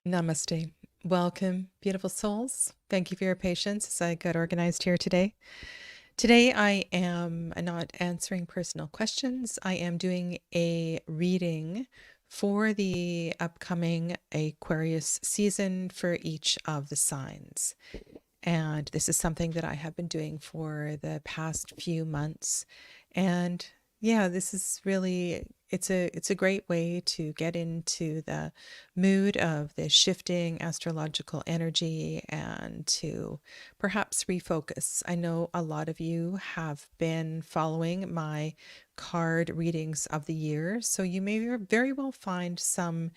Namaste. Welcome, beautiful souls. Thank you for your patience as I got organized here today. Today, I am not answering personal questions. I am doing a reading for the upcoming Aquarius season for each of the signs. And this is something that I have been doing for the past few months. And yeah, this is really it's a great way to get into the mood of the shifting astrological energy and to perhaps refocus. I know a lot of you have been following my card readings of the year, so you may very well find some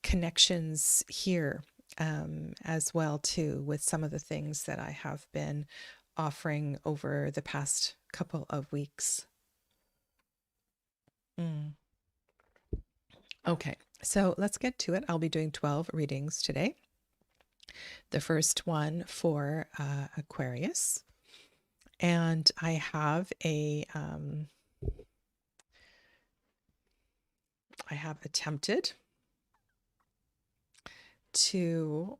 connections here as well too with some of the things that I have been offering over the past couple of weeks. Okay, so let's get to it. I'll be doing 12 readings today. The first one for Aquarius, and I have I have attempted to,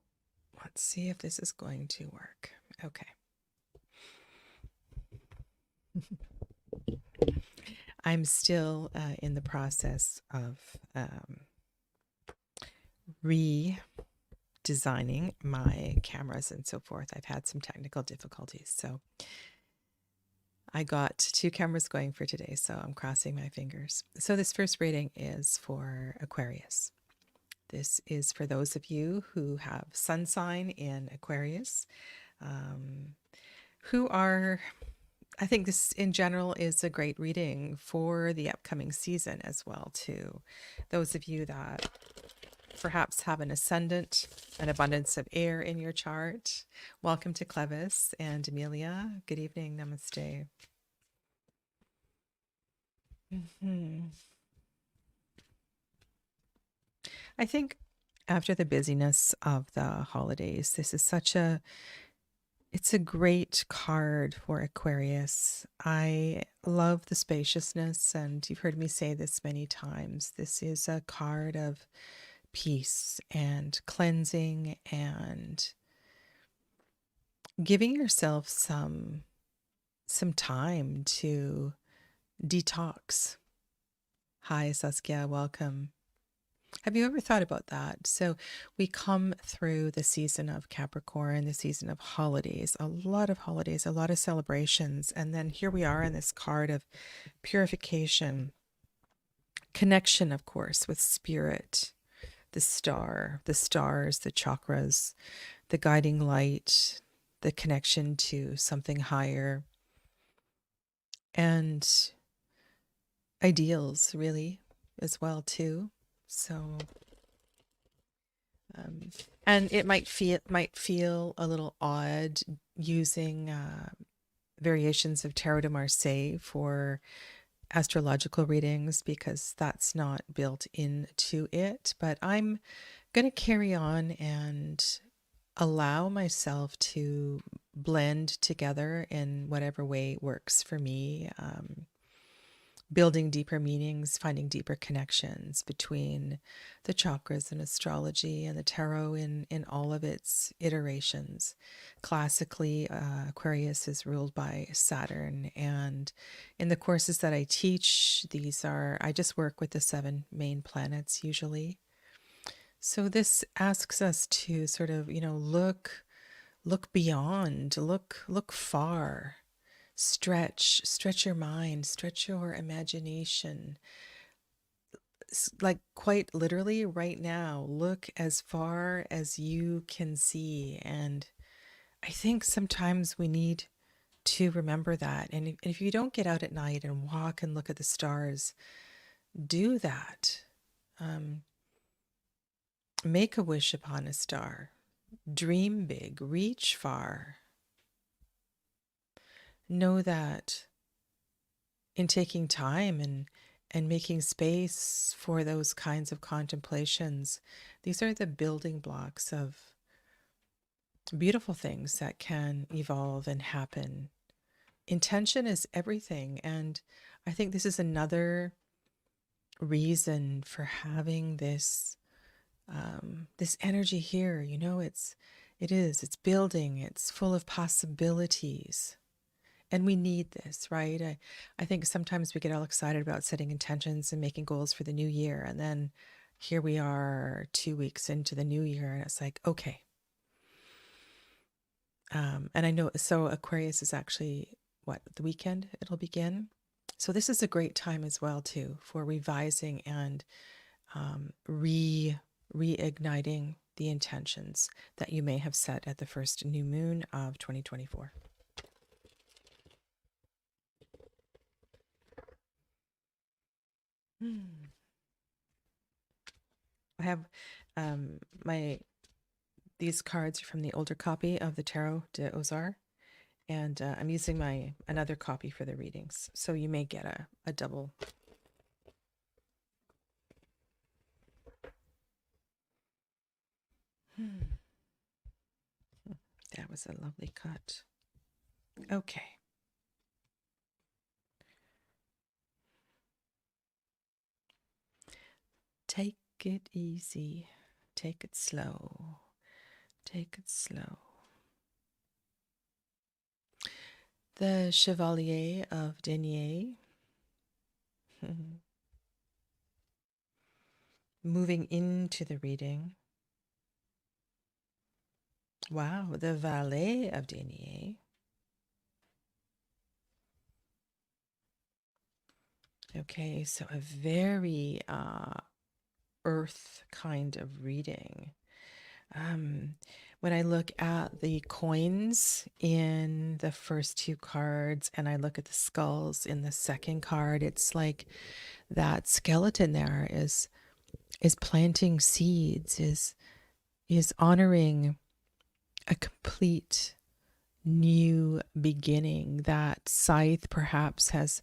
let's see if this is going to work. Okay. I'm still in the process of redesigning my cameras and so forth. I've had some technical difficulties, so I got 2 cameras going for today, so I'm crossing my fingers. So this first reading is for Aquarius. This is for those of you who have sun sign in Aquarius, who are, I think this in general is a great reading for the upcoming season as well too. Those of you that perhaps have an ascendant, an abundance of air in your chart. Welcome to Clevis and Amelia. Good evening. Namaste. I think after the busyness of the holidays, this is it's a great card for Aquarius. I love the spaciousness, and you've heard me say this many times. This is a card of peace and cleansing and giving yourself some time to detox. Hi, Saskia, welcome. Have you ever thought about that? So we come through the season of Capricorn, the season of holidays, a lot of celebrations. And then here we are in this card of purification, connection, of course, with spirit, the star, the stars, the chakras, the guiding light, the connection to something higher, and ideals, really, as well, too. So, and it might feel a little odd using variations of Tarot de Marseille for astrological readings because that's not built into it. But I'm going to carry on and allow myself to blend together in whatever way works for me. Building deeper meanings, finding deeper connections between the chakras and astrology and the tarot in all of its iterations. Classically, Aquarius is ruled by Saturn, and in the courses that I teach, I just work with the 7 main planets usually. So this asks us to sort of, look beyond, look far. Stretch your mind, stretch your imagination. Like quite literally right now, look as far as you can see. And I think sometimes we need to remember that. And if you don't get out at night and walk and look at the stars, do that. Make a wish upon a star. Dream big, reach far. Know that in taking time and making space for those kinds of contemplations, these are the building blocks of beautiful things that can evolve and happen. Intention is everything, and I think this is another reason for having this This energy here, it's building, it's full of possibilities. And we need this, right? I think sometimes we get all excited about setting intentions and making goals for the new year. And then here we are 2 weeks into the new year, and it's like, okay. And I know, so Aquarius is actually the weekend it'll begin. So this is a great time as well, too, for revising and reigniting the intentions that you may have set at the first new moon of 2024. I have these cards are from the older copy of the Tarot de Ozar, and I'm using another copy for the readings. So you may get a double. That was a lovely cut. Okay. Take it easy. Take it slow. Take it slow. The Chevalier of Denier. Moving into the reading. Wow, the Valet of Denier. Okay, so a very earth kind of reading. When I look at the coins in the first two cards and I look at the skulls in the second card, it's like that skeleton there is planting seeds, is honoring a complete new beginning. That scythe perhaps has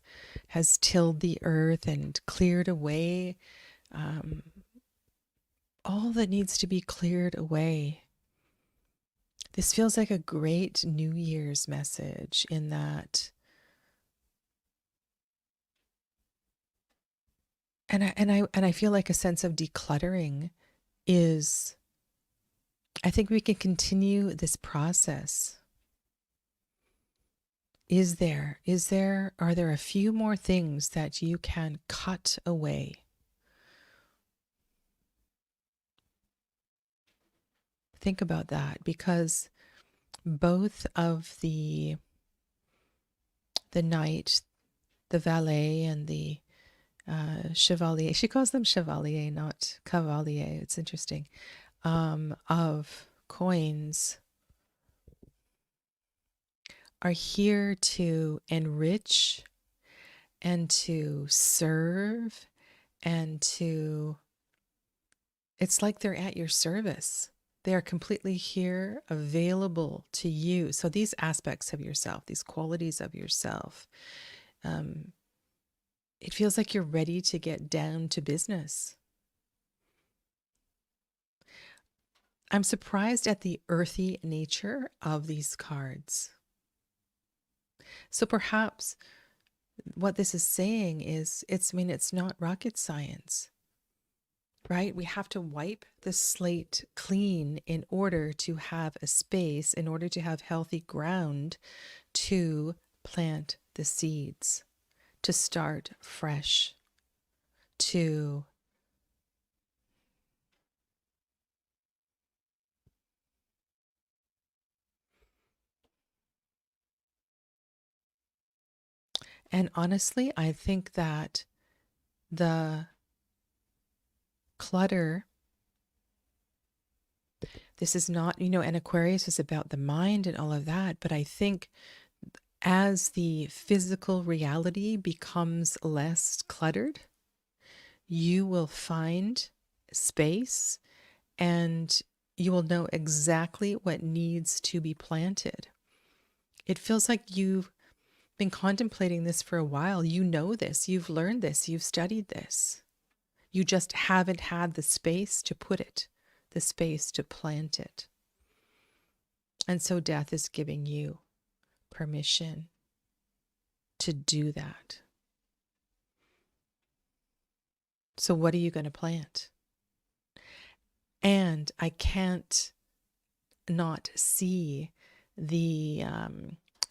tilled the earth and cleared away all that needs to be cleared away. This feels like a great New Year's message in that. And I feel like a sense of decluttering is, I think we can continue this process. Are there a few more things that you can cut away? Think about that, because both of the knight, the valet, and the chevalier, she calls them chevalier, not cavalier. It's interesting. Of coins are here to enrich and to serve and to, it's like they're at your service. They are completely here, available to you. So these aspects of yourself, these qualities of yourself, it feels like you're ready to get down to business. I'm surprised at the earthy nature of these cards. So perhaps what this is saying is, it's not rocket science, right? We have to wipe the slate clean in order to have a space, in order to have healthy ground to plant the seeds, to start fresh, to and honestly, I think that the clutter, this is not, and Aquarius is about the mind and all of that, but I think as the physical reality becomes less cluttered, you will find space and you will know exactly what needs to be planted. It feels like you've been contemplating this for a while. You know this, you've learned this, you've studied this. You just haven't had the space to put it, the space to plant it. And so death is giving you permission to do that. So what are you going to plant? And I can't not see the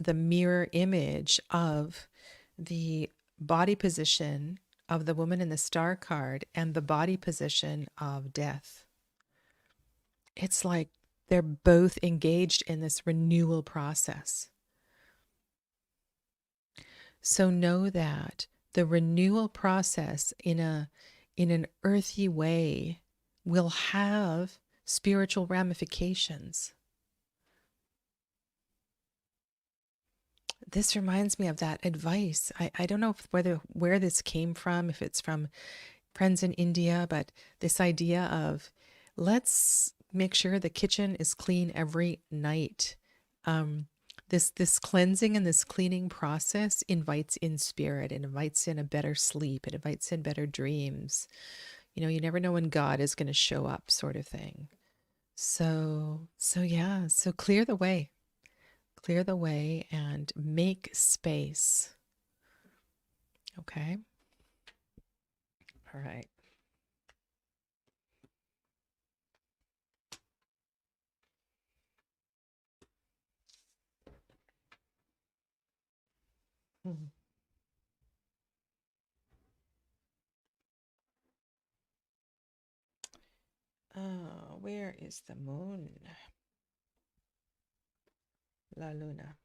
mirror image of the body position of the woman in the star card and the body position of death. It's like they're both engaged in this renewal process. So know that the renewal process in an earthy way will have spiritual ramifications. This reminds me of that advice. I don't know where this came from, if it's from friends in India, but this idea of let's make sure the kitchen is clean every night. This cleansing and this cleaning process invites in spirit, it invites in a better sleep, it invites in better dreams. You know, you never know when God is going to show up, sort of thing. So yeah, so clear the way. Clear the way and make space. Okay? All right. Hmm. Where is the moon? La Luna.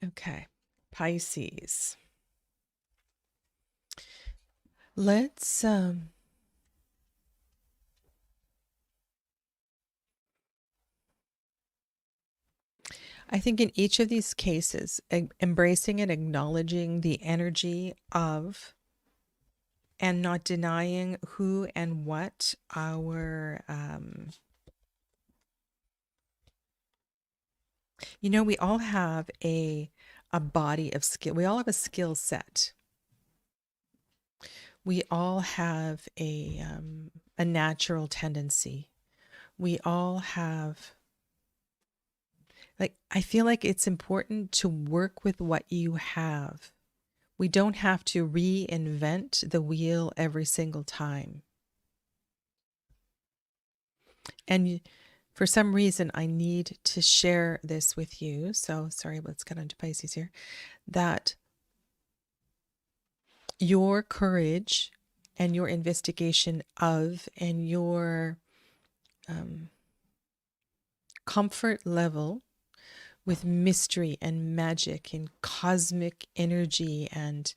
Okay. Pisces. Let's I think in each of these cases, embracing and acknowledging the energy of and not denying who and what our you know, we all have a body of skill. We all have a skill set. We all have a natural tendency. We all have, like, I feel like it's important to work with what you have. We don't have to reinvent the wheel every single time. And for some reason, I need to share this with you. So sorry, let's get on to Pisces here. That your courage and your investigation of and your comfort level with mystery and magic and cosmic energy and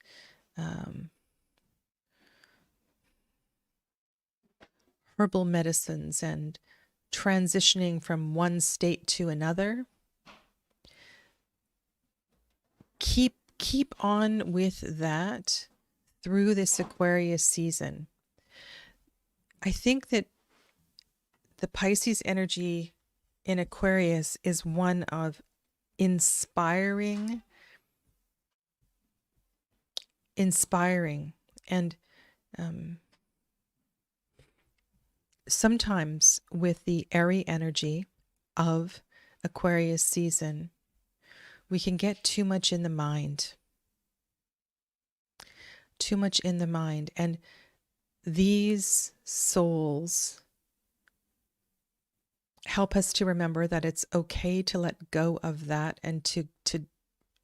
herbal medicines and transitioning from one state to another. Keep on with that through this Aquarius season. I think that the Pisces energy in Aquarius is one of inspiring, and sometimes with the airy energy of Aquarius season, we can get too much in the mind. Too much in the mind. And these souls help us to remember that it's okay to let go of that and to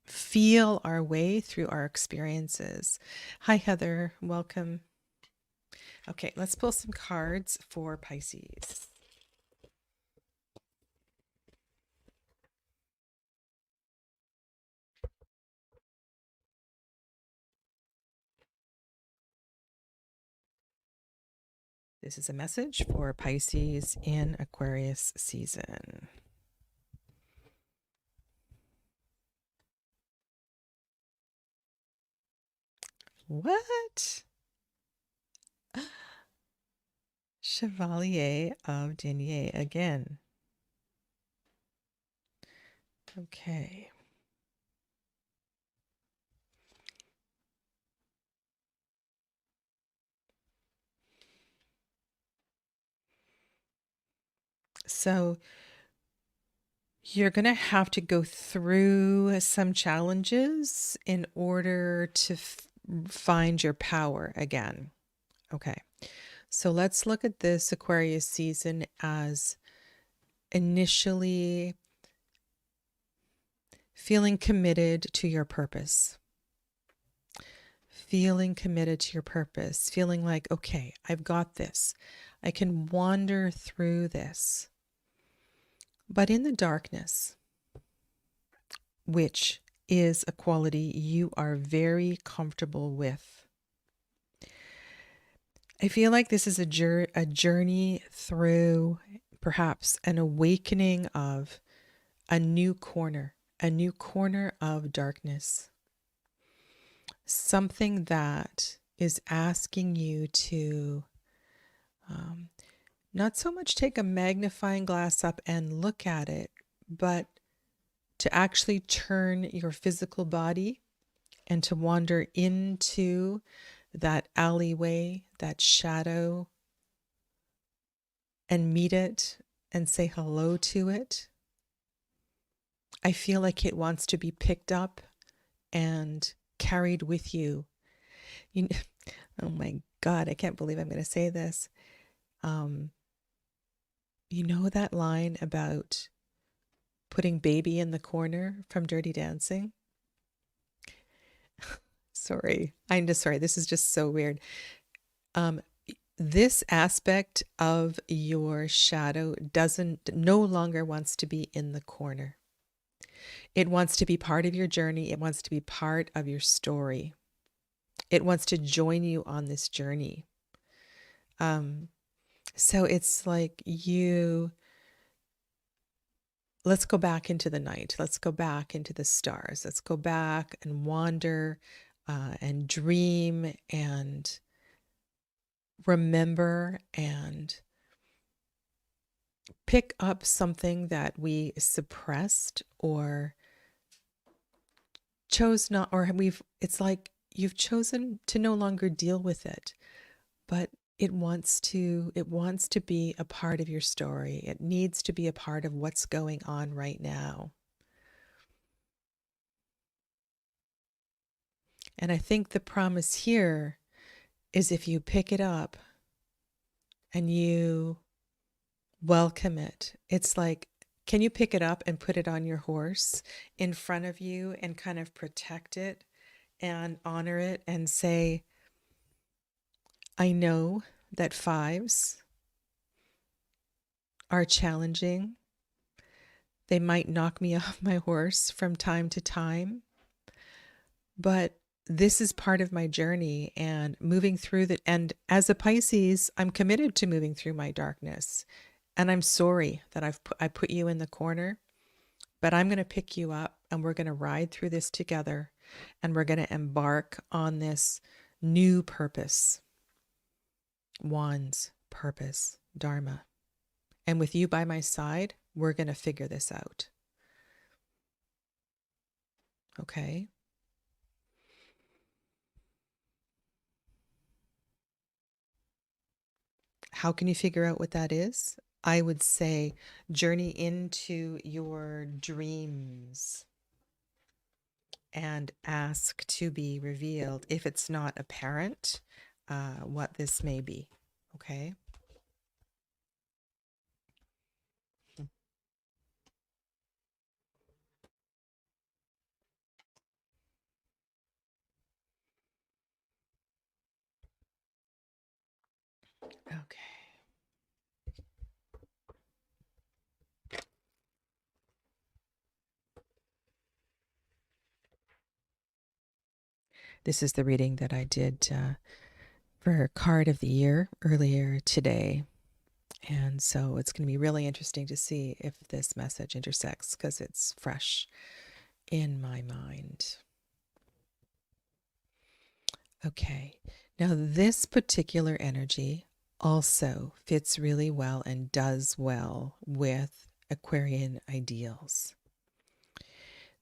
feel our way through our experiences. Hi, Heather. Welcome. Okay, let's pull some cards for Pisces. This is a message for Pisces in Aquarius season. What? Chevalier of Denier again. Okay. So you're going to have to go through some challenges in order to find your power again. Okay. So let's look at this Aquarius season as initially feeling committed to your purpose. Feeling committed to your purpose. Feeling like, okay, I've got this. I can wander through this. But in the darkness, which is a quality you are very comfortable with, I feel like this is a journey through perhaps an awakening of a new corner of darkness. Something that is asking you to not so much take a magnifying glass up and look at it, but to actually turn your physical body and to wander into that alleyway, that shadow, and meet it and say hello to it. I feel like it wants to be picked up and carried with you. Oh my God, I can't believe I'm going to say this. You know that line about putting baby in the corner from Dirty Dancing? Sorry, I'm just sorry. This is just so weird. This aspect of your shadow no longer wants to be in the corner. It wants to be part of your journey. It wants to be part of your story. It wants to join you on this journey. So it's like let's go back into the night. Let's go back into the stars. Let's go back and wander and dream and remember and pick up something that we suppressed or chose not, or it's like you've chosen to no longer deal with it, but it wants to be a part of your story. It needs to be a part of what's going on right now. And I think the promise here is if you pick it up and you welcome it, it's like, can you pick it up and put it on your horse in front of you and kind of protect it and honor it and say, I know that fives are challenging. They might knock me off my horse from time to time, but this is part of my journey and moving through that. And as a Pisces, I'm committed to moving through my darkness. And I'm sorry that I put you in the corner, but I'm going to pick you up and we're going to ride through this together and we're going to embark on this new purpose. Wands, purpose, Dharma. And with you by my side, we're going to figure this out. Okay? How can you figure out what that is? I would say journey into your dreams and ask to be revealed, if it's not apparent, what this may be. Okay? Okay. This is the reading that I did for Card of the Year earlier today. And so it's going to be really interesting to see if this message intersects because it's fresh in my mind. Okay. Now, this particular energy also fits really well and does well with Aquarian ideals.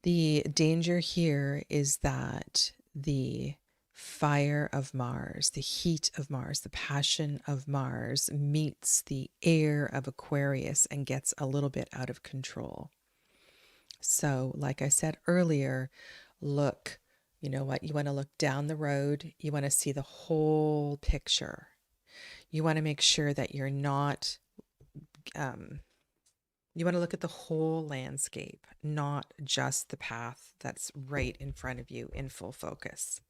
The danger here is that the fire of Mars, the heat of Mars, the passion of Mars meets the air of Aquarius and gets a little bit out of control. So, like I said earlier, look You know what? You want to look down the road. You want to see the whole picture. You want to make sure that you're not, you want to look at the whole landscape, not just the path that's right in front of you in full focus.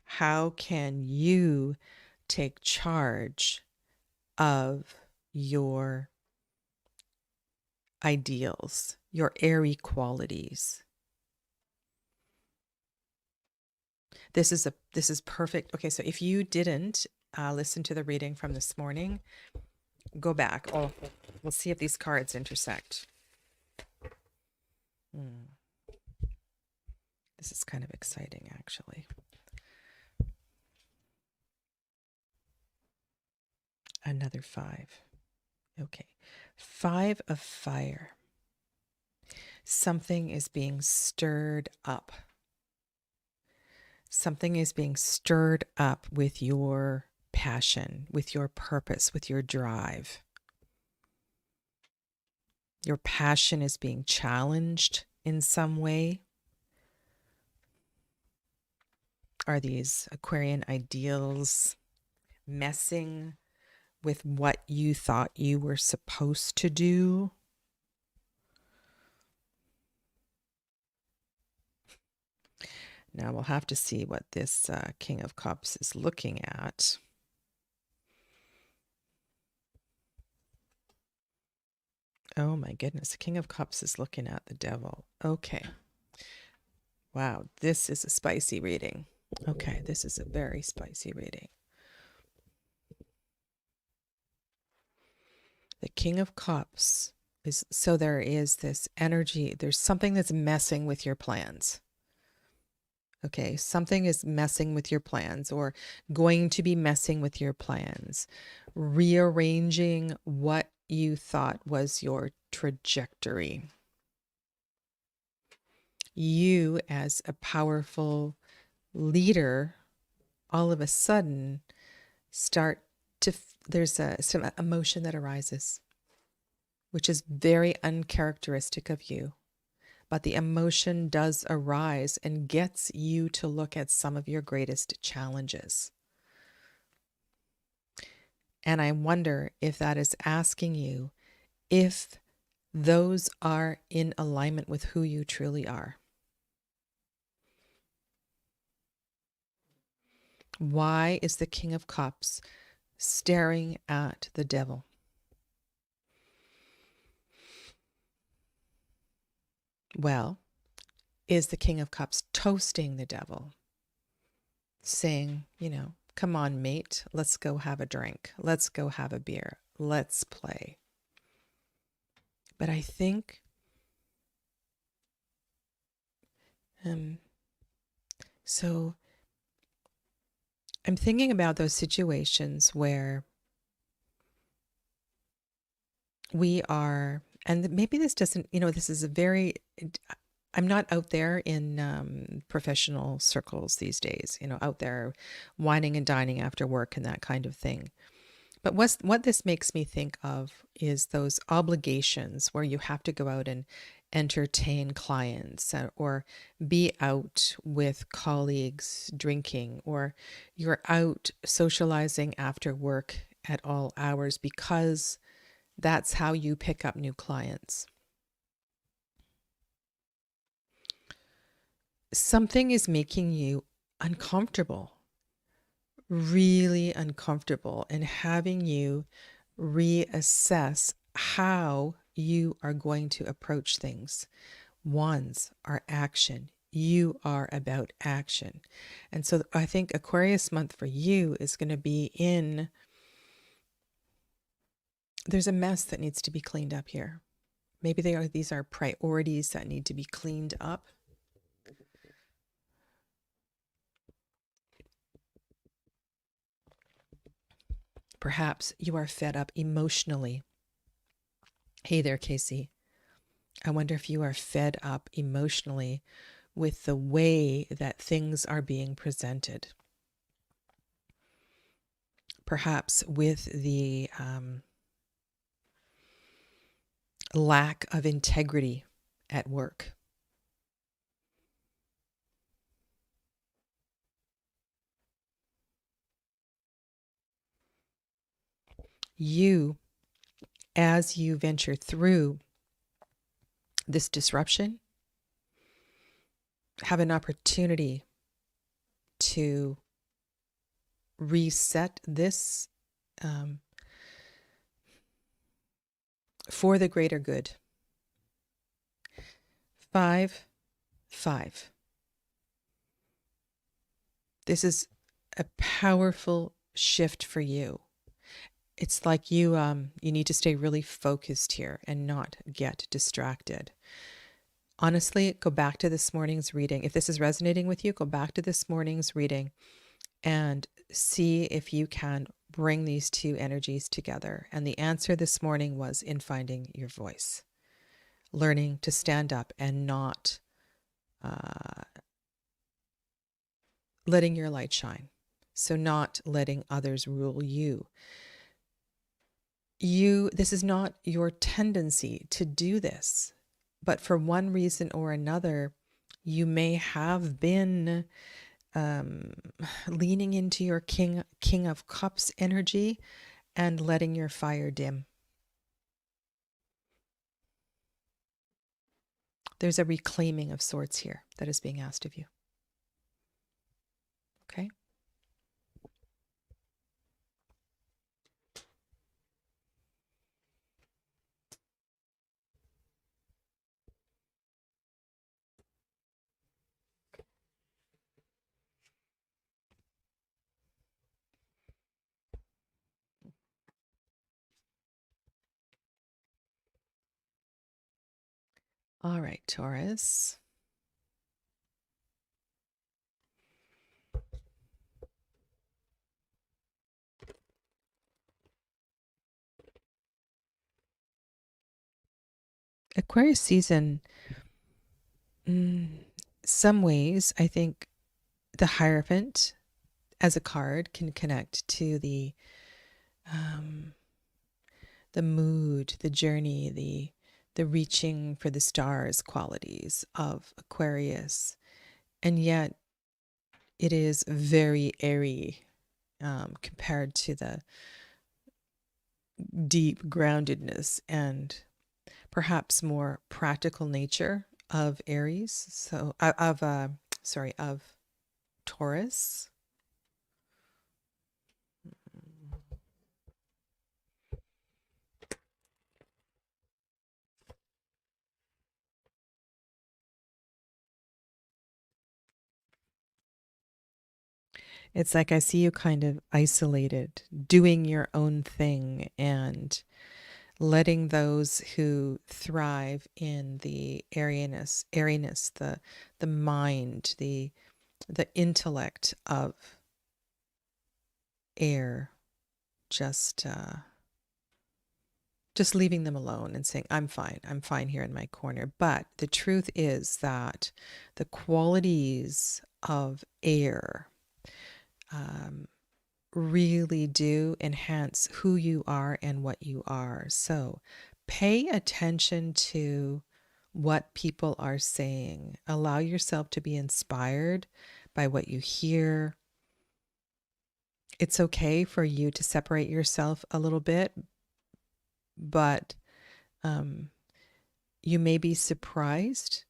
How can you take charge of your ideals, your airy qualities? This is perfect. Okay, so if you didn't listen to the reading from this morning, go back. Oh, we'll see if these cards intersect. This is kind of exciting, actually. Another 5. Okay. 5 of fire. Something is being stirred up. Something is being stirred up with your passion, with your purpose, with your drive. Your passion is being challenged in some way. Are these Aquarian ideals messing with what you thought you were supposed to do? Now we'll have to see what this King of Cups is looking at. Oh my goodness, the King of Cups is looking at the Devil. Okay. Wow, this is a spicy reading. Okay, this is a very spicy reading. The King of Cups is, so there is this energy, there's something that's messing with your plans. Okay, something is messing with your plans or going to be messing with your plans, rearranging what you thought was your trajectory. You, as a powerful leader, all of a sudden start to, there's some emotion that arises, which is very uncharacteristic of you. But the emotion does arise and gets you to look at some of your greatest challenges. And I wonder if that is asking you if those are in alignment with who you truly are. Why is the King of Cups staring at the Devil? Well, is the King of Cups toasting the Devil, saying, you know, come on, mate, let's go have a drink. Let's go have a beer. Let's play. But I think so I'm thinking about those situations where we are, and maybe this doesn't, you know, this is a very, I'm not out there in professional circles these days, you know, out there whining and dining after work and that kind of thing. But what this makes me think of is those obligations where you have to go out and entertain clients or be out with colleagues drinking, or you're out socializing after work at all hours because that's how you pick up new clients. Something is making you uncomfortable, really uncomfortable, and having you reassess how you are going to approach things. Wands are action. You are about action. And so I think Aquarius month for you is going to be in, there's a mess that needs to be cleaned up here. Maybe these are priorities that need to be cleaned up. Perhaps you are fed up emotionally. Hey there, Casey. I wonder if you are fed up emotionally with the way that things are being presented. perhaps with the lack of integrity at work. You, as you venture through this disruption, have an opportunity to reset this for the greater good. 5, 5. This is a powerful shift for you. It's like you need to stay really focused here and not get distracted. Honestly, go back to this morning's reading. If this is resonating with you, go back to this morning's reading and see if you can bring these two energies together. And the answer this morning was in finding your voice, learning to stand up and not letting your light shine. So not letting others rule you. This is not your tendency to do this, but for one reason or another, you may have been leaning into your King of Cups energy and letting your fire dim. There's a reclaiming of sorts here that is being asked of you. Okay? All right, Taurus. Aquarius season, some ways, I think the Hierophant as a card can connect to the mood, the journey, the reaching for the stars qualities of Aquarius. And yet it is very airy compared to the deep groundedness and perhaps more practical nature of Aries. So of Taurus. It's like I see you kind of isolated, doing your own thing and letting those who thrive in the airiness, the mind, the intellect of air, just leaving them alone and saying, I'm fine here in my corner. But the truth is that the qualities of air really do enhance who you are and what you are. So pay attention to what people are saying. Allow yourself to be inspired by what you hear. It's okay for you to separate yourself a little bit, but you may be surprised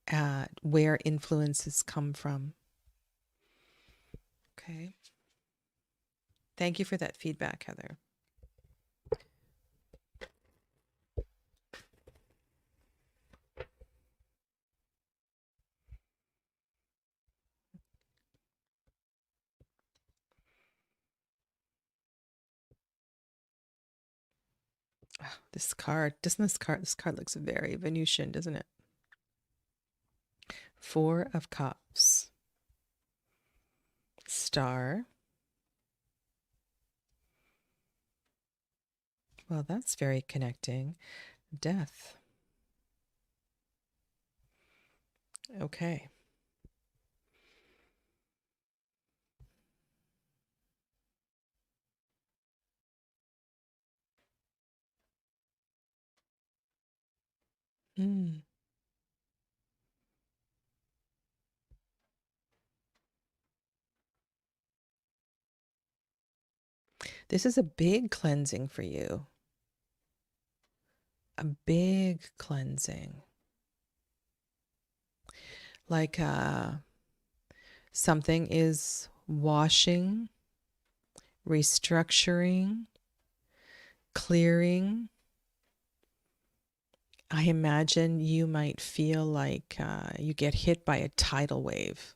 at where influences come from. Okay. Thank you for that feedback, Heather. Oh, this card looks very Venusian, doesn't it? 4 of Cups. Star. Well, that's very connecting. Death. Okay. Mm. This is a big cleansing for you. A big cleansing. Like something is washing, restructuring, clearing. I imagine you might feel like you get hit by a tidal wave.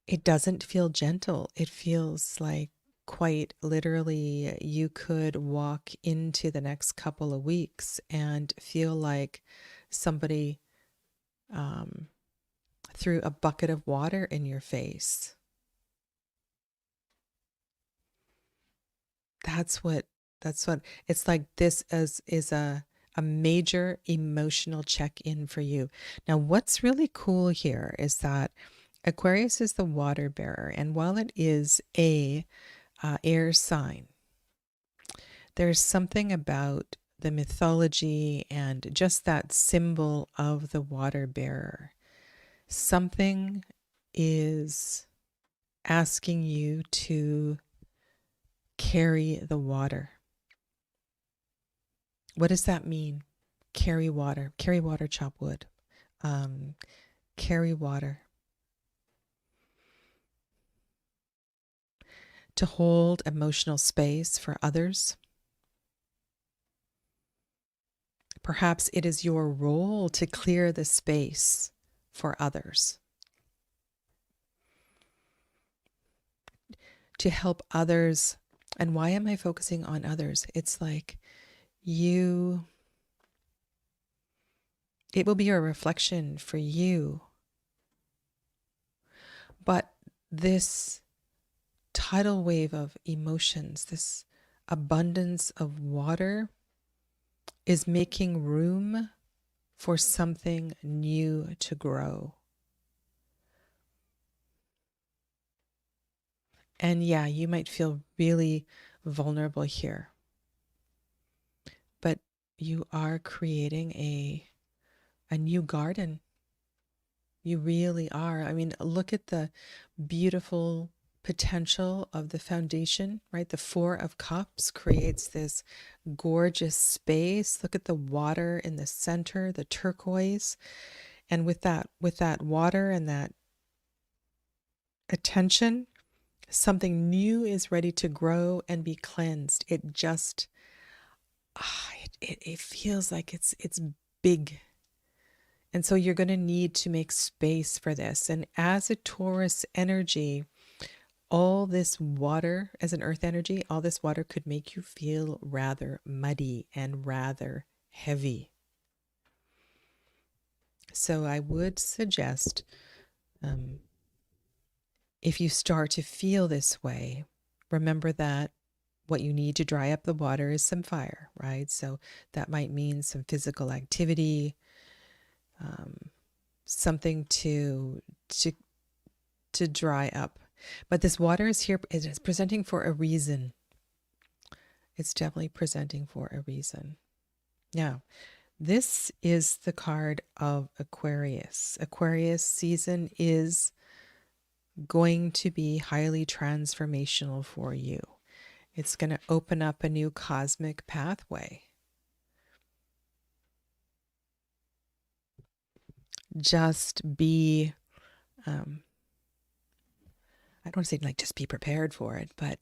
It doesn't feel gentle. It feels like quite literally you could walk into the next couple of weeks and feel like somebody threw a bucket of water in your face. That's what it's like. This is a major emotional check-in for you. Now, what's really cool here is that Aquarius is the water bearer, and while it is a air sign, there's something about the mythology and just that symbol of the water bearer. Something is asking you to carry the water. What does that mean? Carry water, chop wood, carry water. To hold emotional space for others. Perhaps it is your role to clear the space for others, to help others. And why am I focusing on others? It's like it will be a reflection for you. But this tidal wave of emotions, this abundance of water, is making room for something new to grow. And yeah, you might feel really vulnerable here, but you are creating a new garden. You really are. I mean, look at the beautiful potential of the foundation, right? The Four of Cups creates this gorgeous space. Look at the water in the center, the turquoise. And with that water and that attention, something new is ready to grow and be cleansed. It just it feels like it's big. And so you're going to need to make space for this. And as a Taurus energy, all this water, as an earth energy, all this water could make you feel rather muddy and rather heavy. So I would suggest, if you start to feel this way, remember that what you need to dry up the water is some fire, right? So that might mean some physical activity, something to dry up. But this water is here, it is presenting for a reason. It's definitely presenting for a reason. Now, this is the card of Aquarius. Aquarius season is going to be highly transformational for you. It's going to open up a new cosmic pathway. Just be, I don't want to say like just be prepared for it, but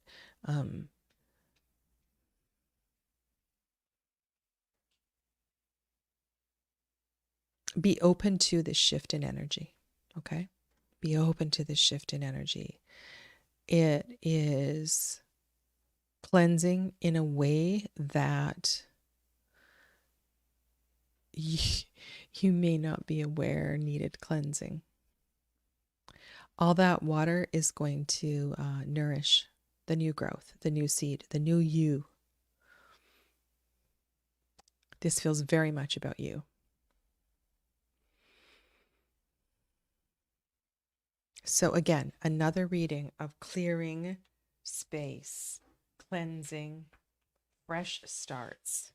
be open to this shift in energy, okay? Be open to this shift in energy. It is cleansing in a way that you may not be aware needed cleansing. All that water is going to nourish the new growth, the new seed, the new you. This feels very much about you. So again, another reading of clearing space, cleansing, fresh starts.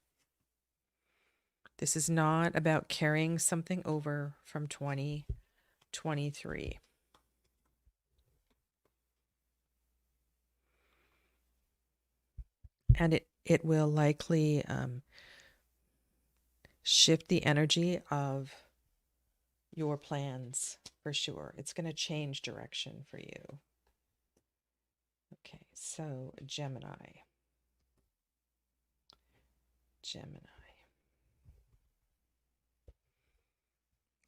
This is not about carrying something over from 2023. And it will likely shift the energy of your plans for sure. It's going to change direction for you. Okay, so Gemini.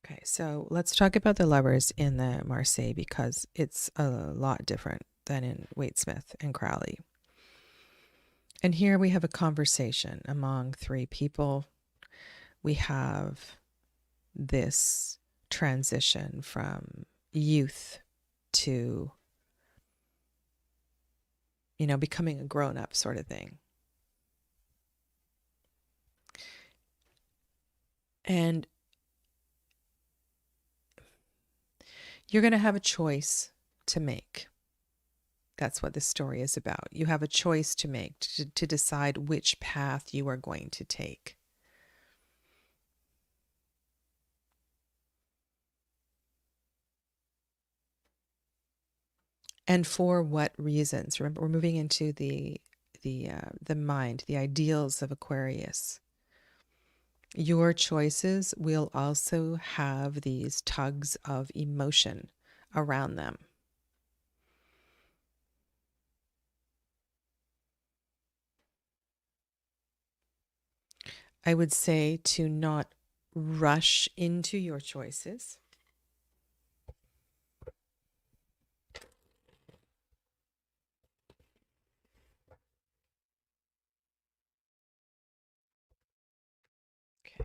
Okay, so let's talk about the lovers in the Marseille because it's a lot different than in Waitsmith and Crowley. And here we have a conversation among three people. We have this transition from youth to, becoming a grown-up sort of thing. And you're going to have a choice to make. That's what this story is about. You have a choice to make to decide which path you are going to take. And for what reasons? Remember, we're moving into the mind, the ideals of Aquarius. Your choices will also have these tugs of emotion around them. I would say to not rush into your choices. Okay.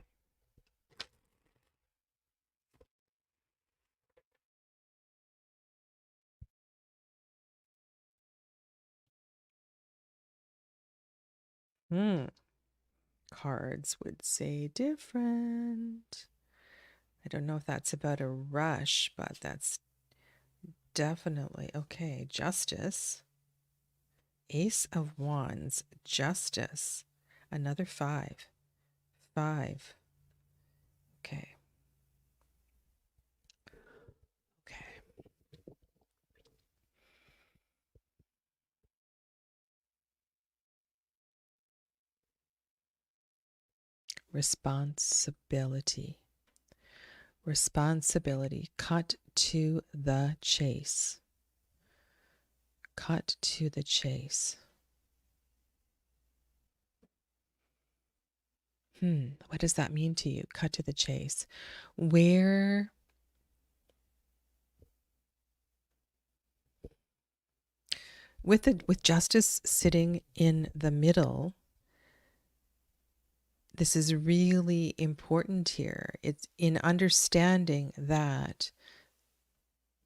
Cards would say different. I don't know if that's about a rush, but that's definitely okay. Justice. Ace of Wands. Justice. Another 5. 5. Okay. Okay. Responsibility. Responsibility. Cut to the chase. Cut to the chase. What does that mean to you? Cut to the chase. Where with justice sitting in the middle, this is really important here. It's in understanding that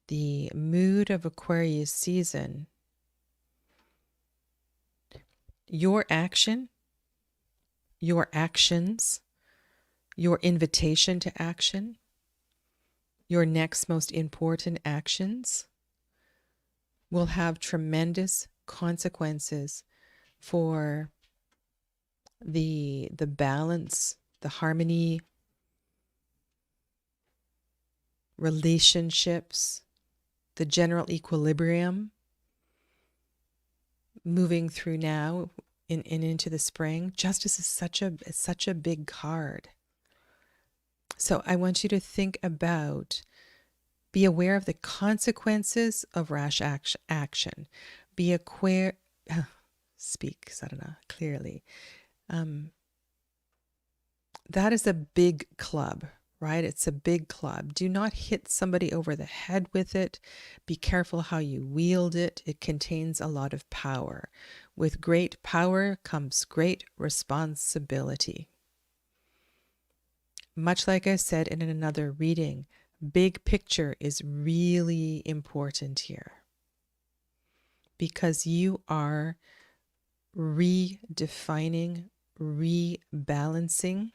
the mood of Aquarius season, your action, your actions, your invitation to action, your next most important actions will have tremendous consequences for the balance, the harmony, relationships, the general equilibrium moving through now and into the spring. Justice is such a big card. So I want you to think about, be aware of the consequences of rash action. Be aware, speak, Sadhana, clearly. That is a big club, right? It's a big club. Do not hit somebody over the head with it. Be careful how you wield it. It contains a lot of power. With great power comes great responsibility. Much like I said in another reading, big picture is really important here because you are redefining, rebalancing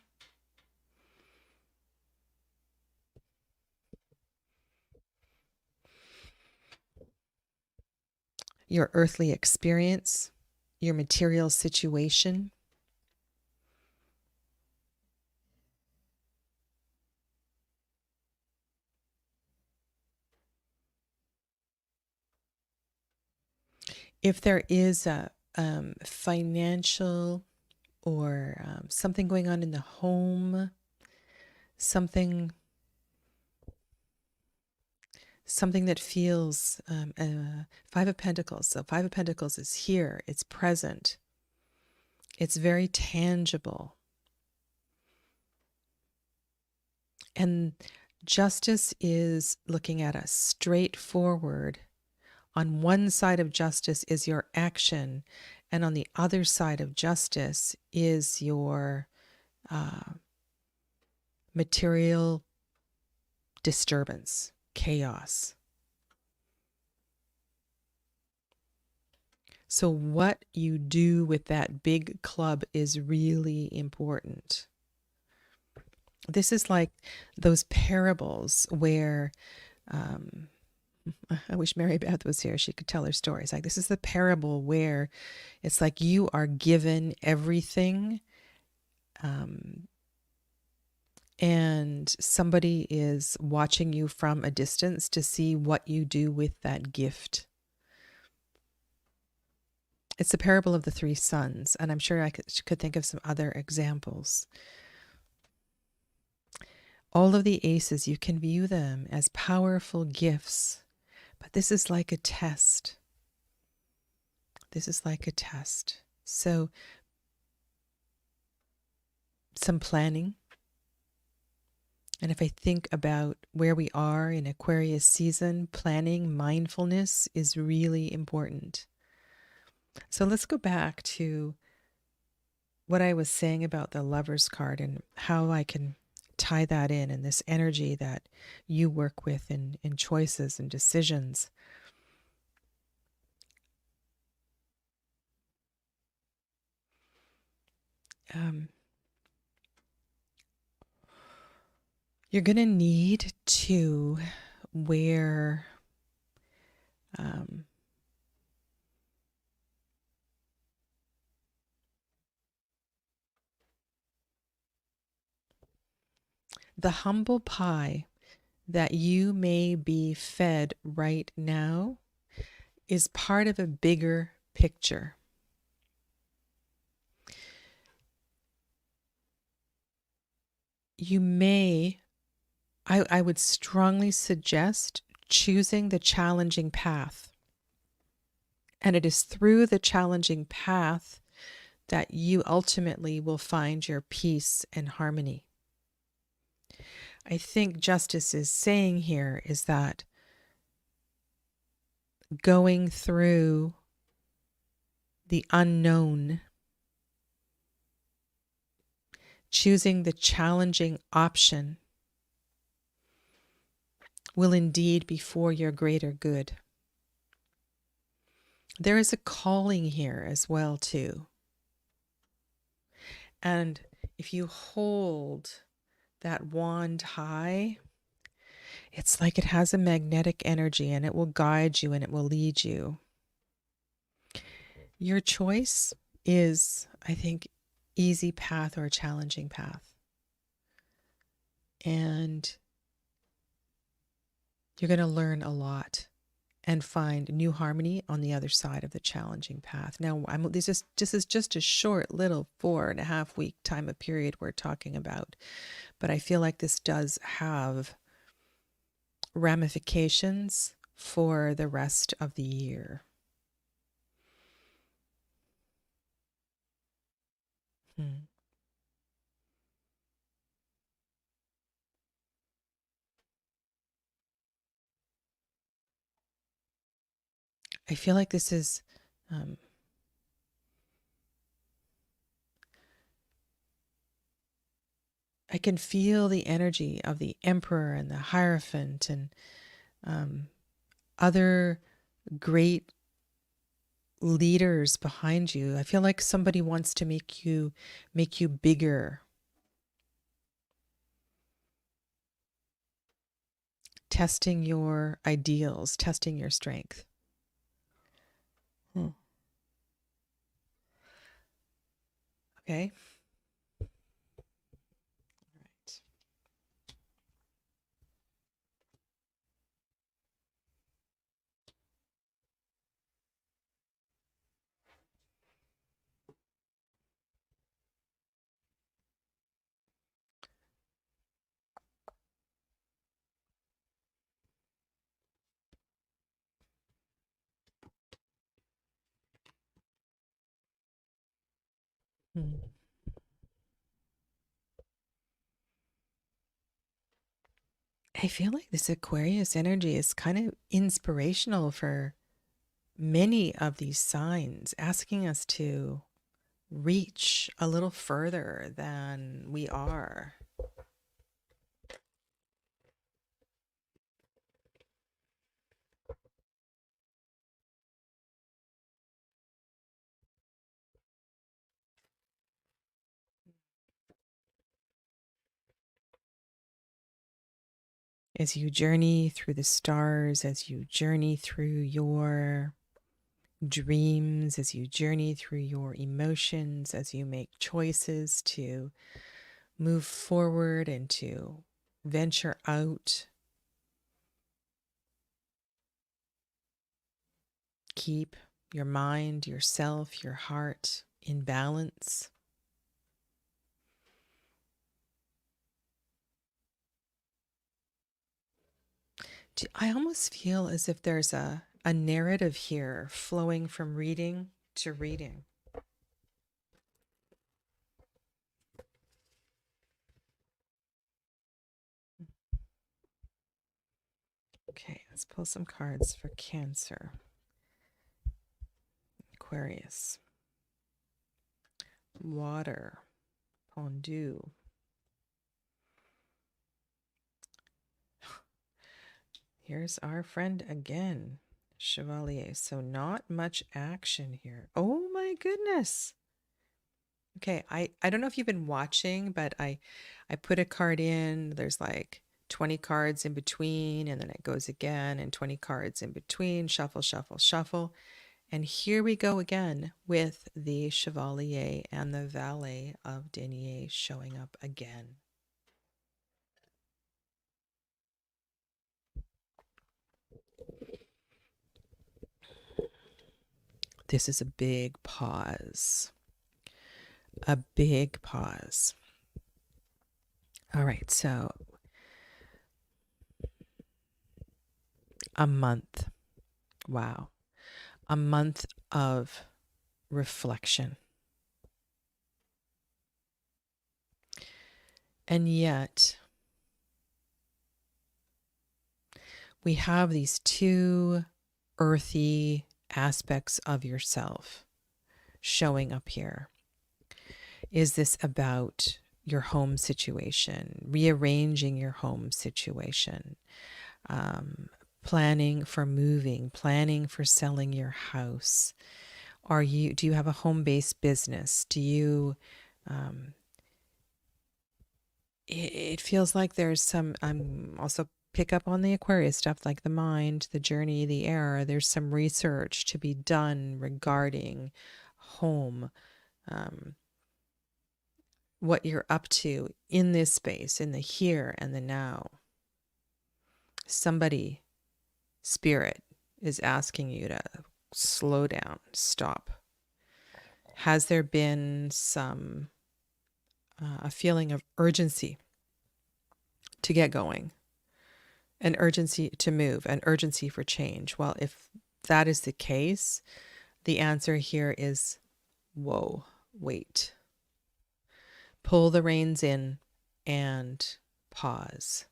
your earthly experience, your material situation, If there is a financial or something going on in the home, something that feels Five of Pentacles. So Five of Pentacles is here. It's present. It's very tangible. And justice is looking at us straightforward. On one side of justice is your action, and on the other side of justice is your material disturbance, chaos. So what you do with that big club is really important. This is like those parables where I wish Mary Beth was here. She could tell her stories. Like, this is the parable where it's like you are given everything, and somebody is watching you from a distance to see what you do with that gift. It's the parable of the three sons, and I'm sure I could think of some other examples. All of the aces, you can view them as powerful gifts, but this is like a test. This is like a test. So, some planning. And if I think about where we are in Aquarius season, planning, mindfulness is really important. So let's go back to what I was saying about the Lover's card and how I can tie that in and this energy that you work with in choices and decisions. You're going to need to wear the humble pie that you may be fed right now is part of a bigger picture. You may, I would strongly suggest choosing the challenging path. And it is through the challenging path that you ultimately will find your peace and harmony. I think Justice is saying here is that going through the unknown, choosing the challenging option, will indeed be for your greater good. There is a calling here as well, too. And if you hold that wand high, it's like it has a magnetic energy and it will guide you and it will lead you. Your choice is, I think, easy path or challenging path. And you're going to learn a lot and find new harmony on the other side of the challenging path. Now, this is just a short little 4.5 week time of period we're talking about, but I feel like this does have ramifications for the rest of the year. I feel like this is I can feel the energy of the Emperor and the Hierophant and other great leaders behind you. I feel like somebody wants to make you bigger. Testing your ideals, testing your strength. Okay. All right. Hmm. I feel like this Aquarius energy is kind of inspirational for many of these signs, asking us to reach a little further than we are. As you journey through the stars, as you journey through your dreams, as you journey through your emotions, as you make choices to move forward and to venture out, keep your mind, yourself, your heart in balance. I almost feel as if there's a narrative here flowing from reading to reading. Okay, let's pull some cards for Cancer, Aquarius, Water, Pendu. Here's our friend again, Chevalier. So not much action here. Oh my goodness. Okay, I don't know if you've been watching, but I put a card in. There's like 20 cards in between, and then it goes again, and 20 cards in between. Shuffle, shuffle, shuffle. And here we go again with the Chevalier and the Valet of Denier showing up again. This is a big pause. A big pause. All right, so a month. Wow. A month of reflection. And yet, we have these two earthy aspects of yourself showing up here. Is this about your home situation, rearranging your home situation, planning for moving, planning for selling your house? Do you have a home-based business? Do you, it feels like there's some, I'm also pick up on the Aquarius stuff like the mind, the journey, the error. There's some research to be done regarding home, what you're up to in this space, in the here and the now. Somebody, spirit, is asking you to slow down, stop. Has there been some, a feeling of urgency to get going? An urgency to move, an urgency for change? Well, if that is the case, the answer here is, whoa, wait. Pull the reins in and pause.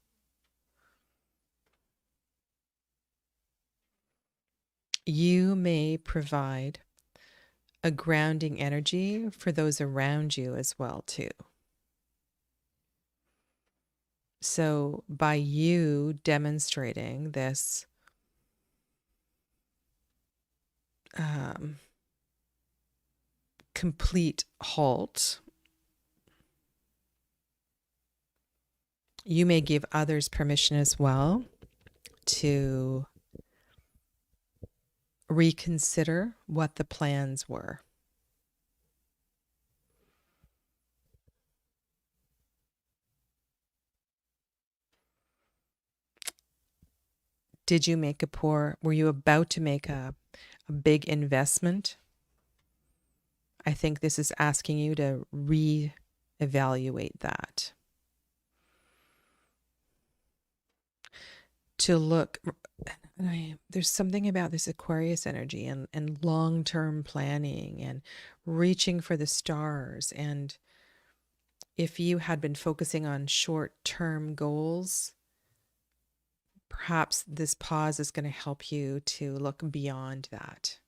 You may provide a grounding energy for those around you as well, too. So by you demonstrating this complete halt, you may give others permission as well to reconsider what the plans were. Did you make were you about to make a big investment? I think this is asking you to reevaluate that. To look, There's something about this Aquarius energy and long-term planning and reaching for the stars. And if you had been focusing on short-term goals, perhaps this pause is going to help you to look beyond that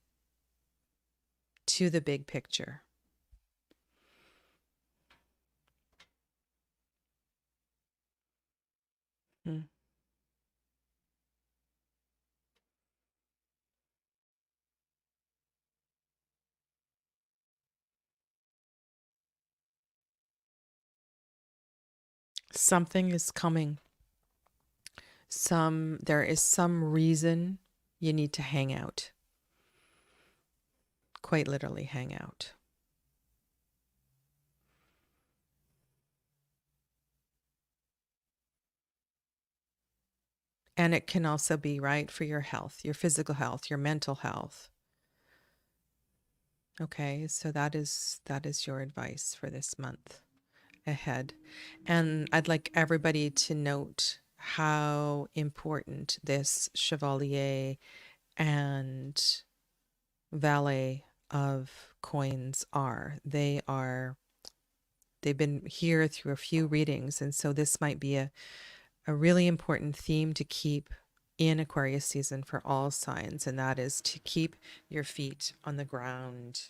to the big picture. Hmm. Something is coming. There is some reason you need to hang out. Quite literally hang out. And it can also be right for your health, your physical health, your mental health. Okay, so that is your advice for this month ahead. And I'd like everybody to note how important this Chevalier and Valet of coins are. They've been here through a few readings, and so this might be a really important theme to keep in Aquarius season for all signs, and that is to keep your feet on the ground.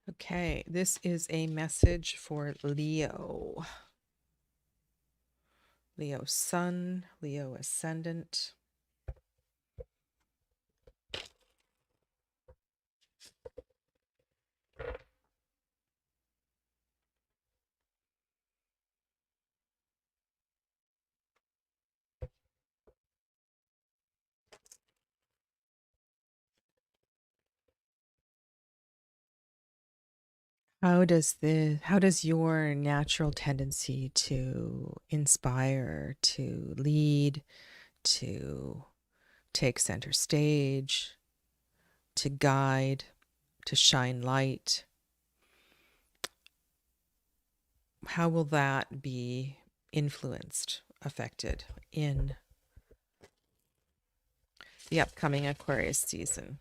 Okay, this is a message for Leo. Leo Sun, Leo Ascendant. How does your natural tendency to inspire, to lead, to take center stage, to guide, to shine light, how will that be influenced, affected in the upcoming Aquarius season?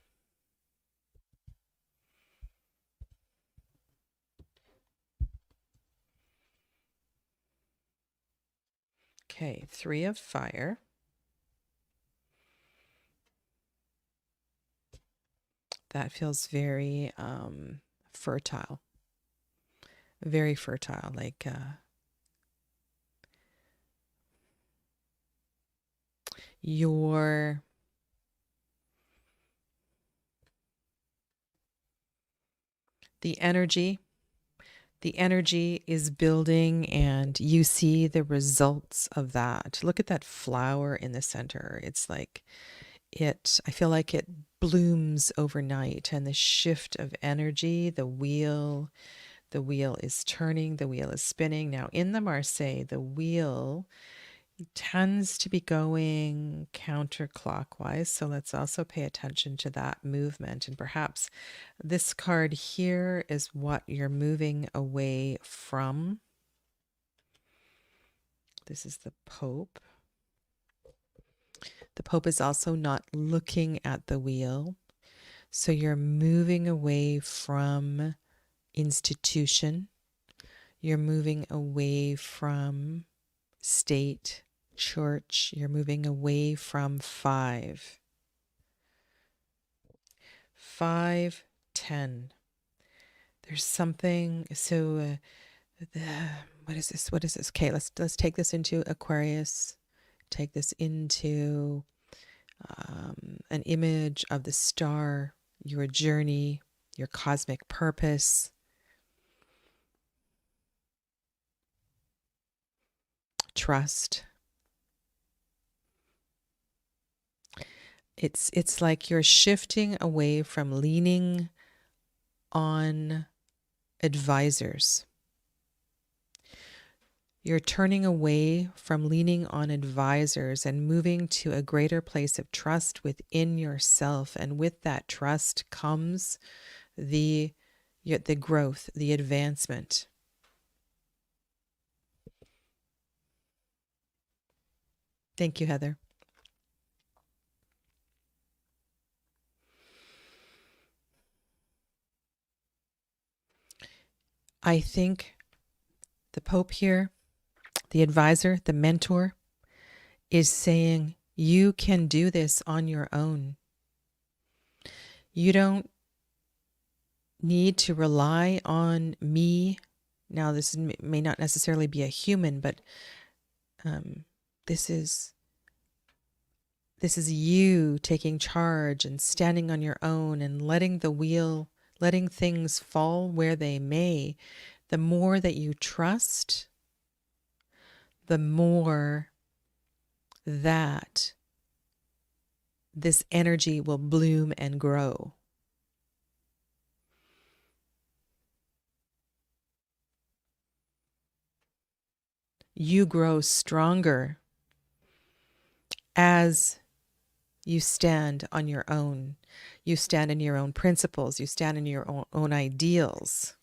Okay, 3 of Fire. That feels very fertile. Very fertile, like your the energy is building, and you see the results of that. Look at that flower in the center. It's like I feel like it blooms overnight, and the shift of energy, the wheel is turning, the wheel is spinning. Now in the Marseille, the wheel tends to be going counterclockwise, so let's also pay attention to that movement. And perhaps this card here is what you're moving away from. This is the Pope. The Pope is also not looking at the wheel, so you're moving away from institution. You're moving away from state, church. You're moving away from 5. 5, 10. There's something. So, what is this? What is this? Okay, let's take this into Aquarius. Take this into an image of the star, your journey, your cosmic purpose. Trust. It's like you're shifting away from leaning on advisors You're turning away from leaning on advisors and moving to a greater place of trust within yourself. And with that trust comes the growth, the advancement. Thank you, Heather. I think the Pope here, the advisor, the mentor, is saying, you can do this on your own. You don't need to rely on me. Now, this may not necessarily be a human, but this is you taking charge and standing on your own and letting things fall where they may. The more that you trust, the more that this energy will bloom and grow. You grow stronger as you stand on your own. You stand in your own principles. You stand in your own ideals.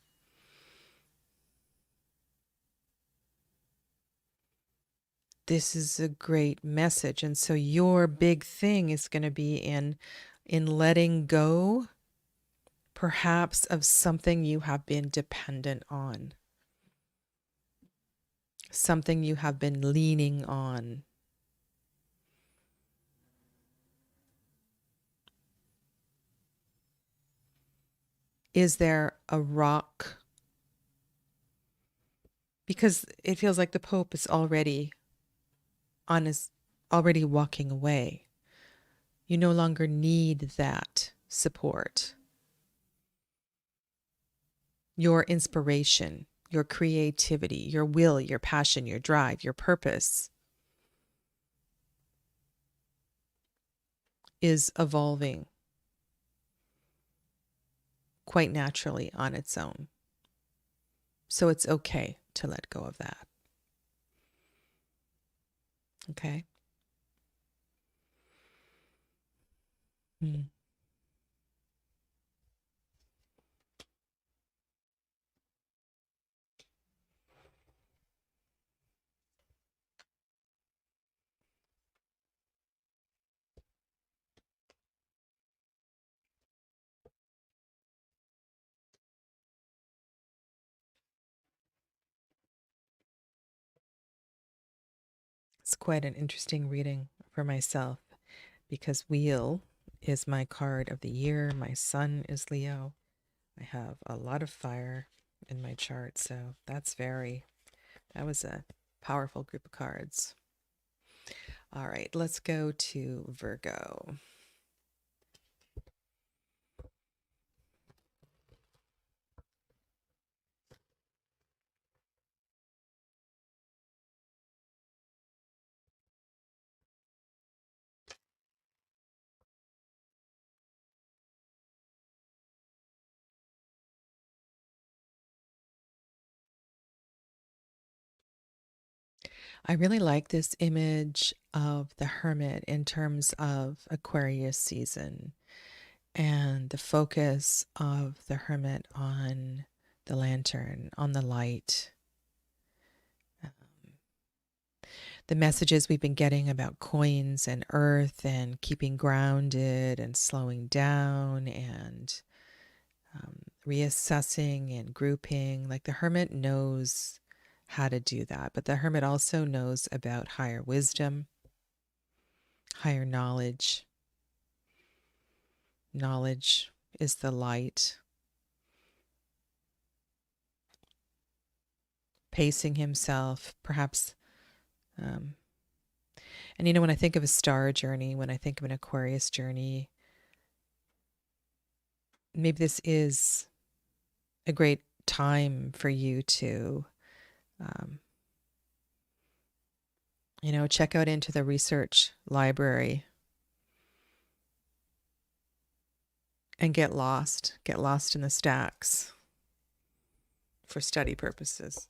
This is a great message. And so your big thing is going to be in letting go, perhaps, of something you have been dependent on, something you have been leaning on. Is there a rock? Because it feels like the Pope is already walking away. You no longer need that support. Your inspiration, your creativity, your will, your passion, your drive, your purpose is evolving quite naturally on its own. So it's okay to let go of that. Okay? It's quite an interesting reading for myself because Wheel is my card of the year. My sun is Leo. I have a lot of fire in my chart, so that was a powerful group of cards. All right, let's go to Virgo. I really like this image of the Hermit in terms of Aquarius season and the focus of the Hermit on the lantern, on the light. The messages we've been getting about coins and earth and keeping grounded and slowing down and reassessing and grouping. Like the Hermit knows how to do that, but the Hermit also knows about higher wisdom, higher knowledge. Knowledge is the light. Pacing himself, perhaps. And when I think of a star journey, when I think of an Aquarius journey, maybe this is a great time for you to, check out into the research library and get lost in the stacks for study purposes.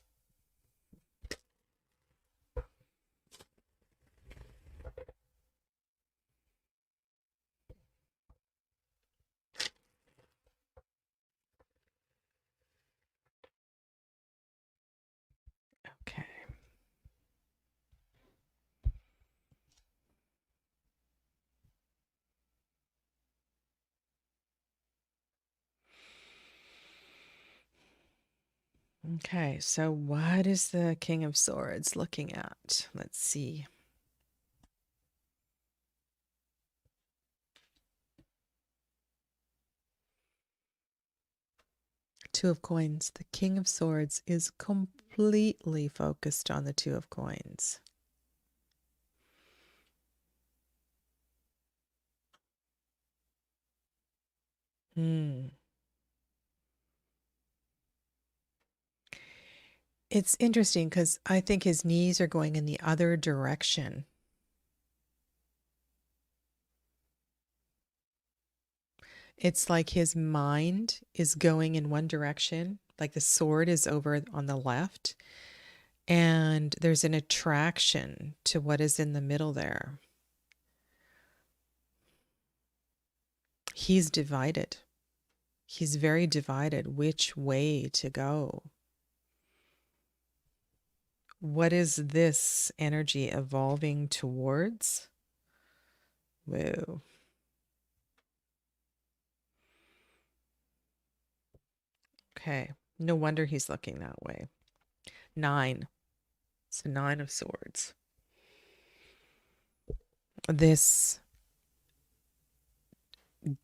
Okay, so what is the King of Swords looking at? Let's see. Two of Coins. The King of Swords is completely focused on the Two of Coins. It's interesting because I think his knees are going in the other direction. It's like his mind is going in one direction, like the sword is over on the left, and there's an attraction to what is in the middle there. He's divided. He's very divided which way to go. What is this energy evolving towards? Whoa. Okay. No wonder he's looking that way. 9. It's the 9 of Swords. This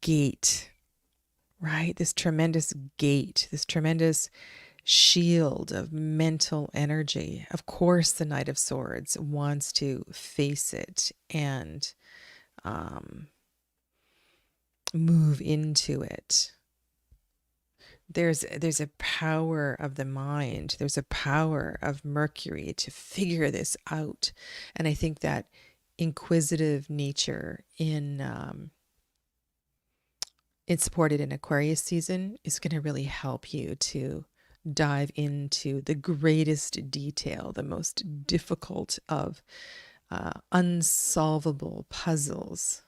gate, right? This tremendous gate, this tremendous shield of mental energy. Of course, the Knight of Swords wants to face it and move into it. There's a power of the mind. There's a power of Mercury to figure this out. And I think that inquisitive nature it's supported in Aquarius season is going to really help you to dive into the greatest detail, the most difficult of unsolvable puzzles.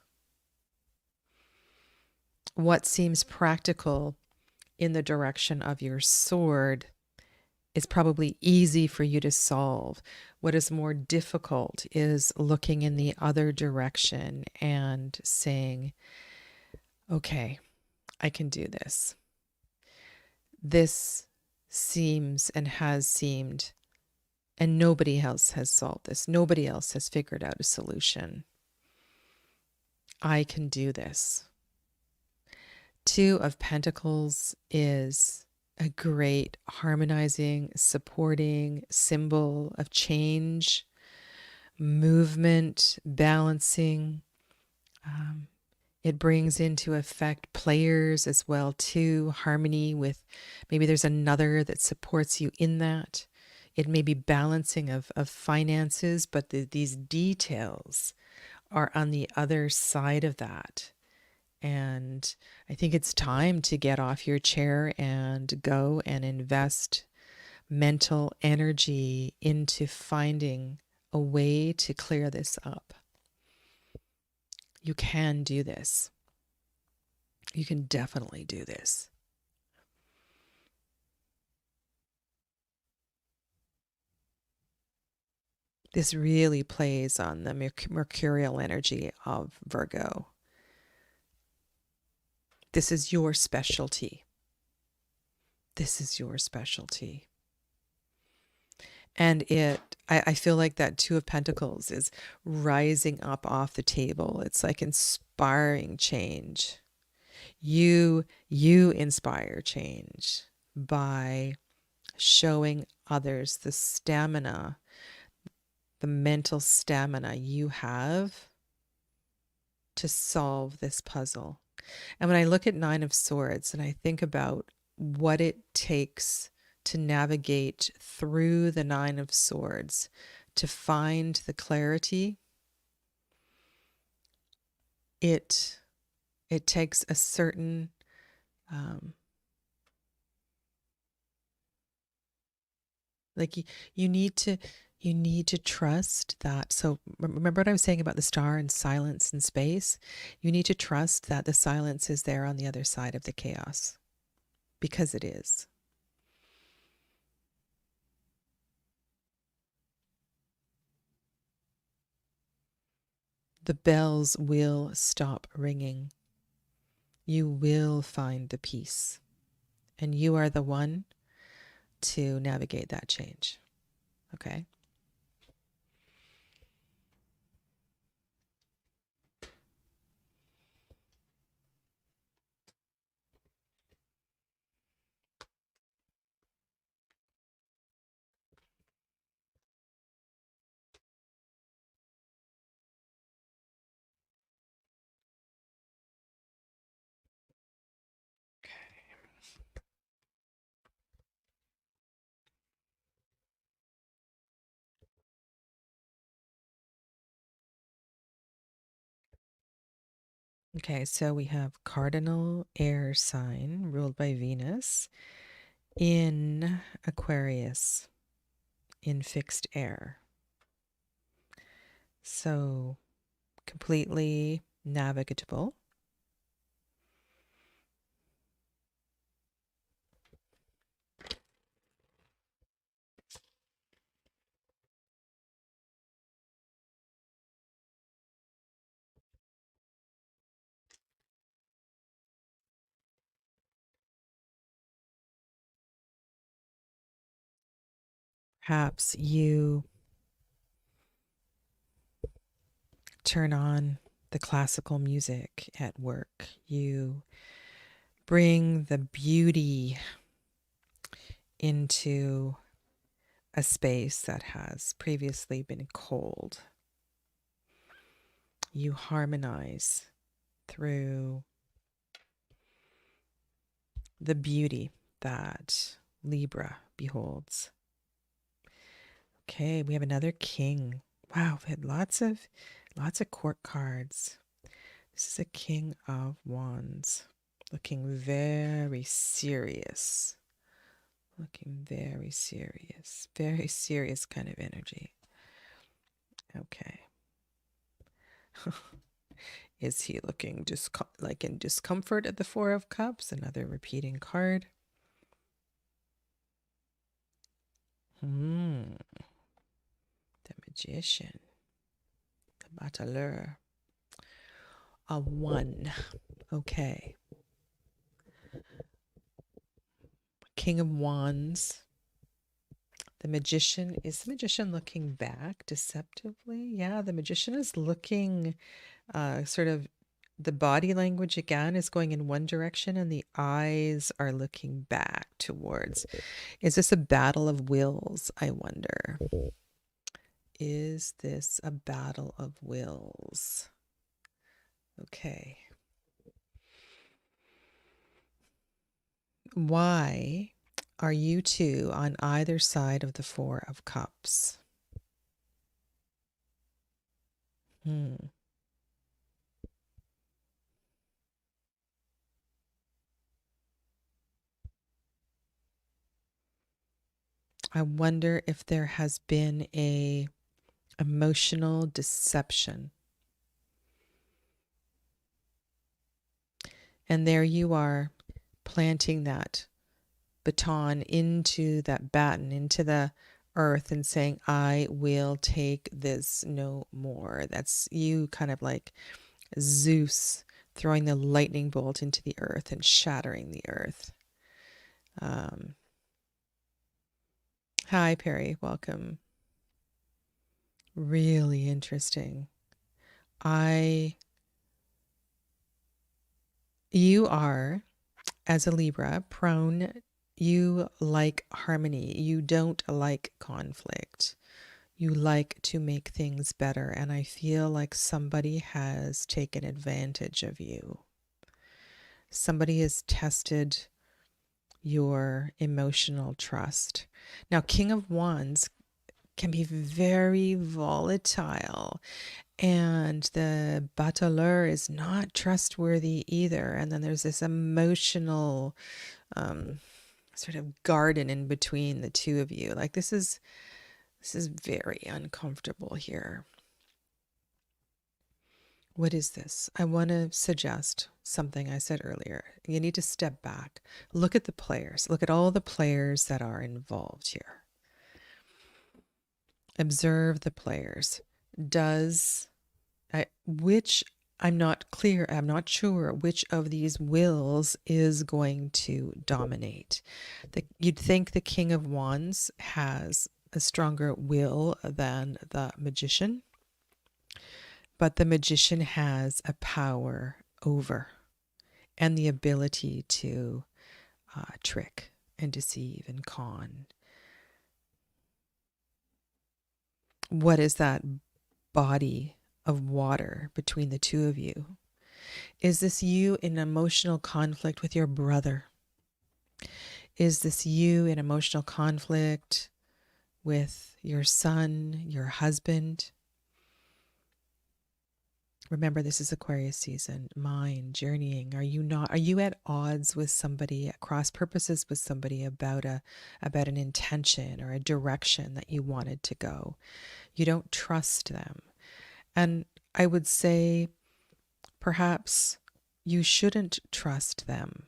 What seems practical in the direction of your sword is probably easy for you to solve. What is more difficult is looking in the other direction and saying, okay, I can do this. This seems and has seemed, and nobody else has solved this. Nobody else has figured out a solution. I can do this. 2 of Pentacles is a great harmonizing, supporting symbol of change, movement, balancing. It brings into effect players as well too, harmony with maybe there's another that supports you in that. It may be balancing of finances, but these details are on the other side of that. And I think it's time to get off your chair and go and invest mental energy into finding a way to clear this up. You can do this. You can definitely do this. This really plays on the mercurial energy of Virgo. This is your specialty. This is your specialty. And I feel like that 2 of Pentacles is rising up off the table. It's like inspiring change. You inspire change by showing others the stamina, the mental stamina you have to solve this puzzle. And when I look at 9 of Swords and I think about what it takes to navigate through the 9 of Swords to find the clarity, it takes a certain like you need to trust that. So remember what I was saying about the star and silence and space? You need to trust that the silence is there on the other side of the chaos, because it is. The bells will stop ringing. You will find the peace. And you are the one to navigate that change. Okay. Okay, so we have cardinal air sign ruled by Venus in Aquarius in fixed air. So completely navigable. Perhaps you turn on the classical music at work. You bring the beauty into a space that has previously been cold. You harmonize through the beauty that Libra beholds. Okay, we have another king. Wow, we had lots of court cards. This is a king of wands, looking very serious. Looking very serious kind of energy. Okay. Is he looking like in discomfort at the Four of Cups? Another repeating card. The Magician. The Battleur. A 1. Okay. King of Wands. The Magician. Is the Magician looking back deceptively? Yeah, the Magician is looking sort of, the body language again is going in one direction and the eyes are looking back towards. Is this a battle of wills, I wonder? Is this a battle of wills? Okay. Why are you two on either side of the Four of Cups? I wonder if there has been a emotional deception. And there you are, planting that baton into that baton, into the earth, and saying, I will take this no more. That's you, kind of like Zeus throwing the lightning bolt into the earth and shattering the earth. Hi, Perry. Welcome. Really interesting. You are, as a Libra, you like harmony. You don't like conflict. You like to make things better. And I feel like somebody has taken advantage of you. Somebody has tested your emotional trust. Now, King of Wands can be very volatile, and the Battleur is not trustworthy either. And then there's this emotional sort of garden in between the two of you. Like this is very uncomfortable here. What is this? I want to suggest something I said earlier. You need to step back. Look at the players. Look at all the players that are involved here. Observe the players. Which I'm not clear, I'm not sure which of these wills is going to dominate. You'd think the King of Wands has a stronger will than the Magician, but the Magician has a power over and the ability to trick and deceive and con. What is that body of water between the two of you? Is this you in emotional conflict with your brother? Is this you in emotional conflict with your son, your husband? Remember, this is Aquarius season. Mind, journeying. Are you at odds with somebody, at cross purposes with somebody about an intention or a direction that you wanted to go? You don't trust them. And I would say perhaps you shouldn't trust them.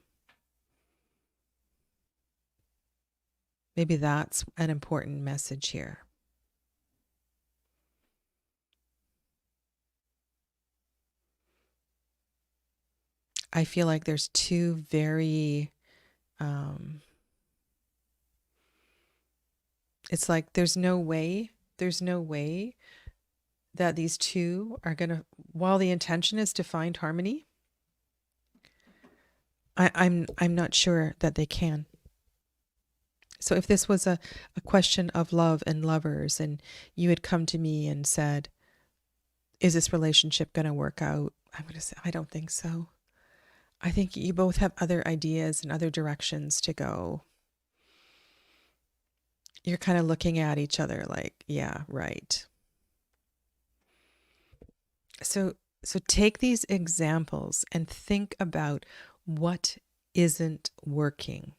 Maybe that's an important message here. I feel like there's two very, it's like there's no way that these two are going to, while the intention is to find harmony, I'm not sure that they can. So if this was a question of love and lovers, and you had come to me and said, is this relationship going to work out? I'm going to say, I don't think so. I think you both have other ideas and other directions to go. You're kind of looking at each other like, yeah, right. So take these examples and think about what isn't working.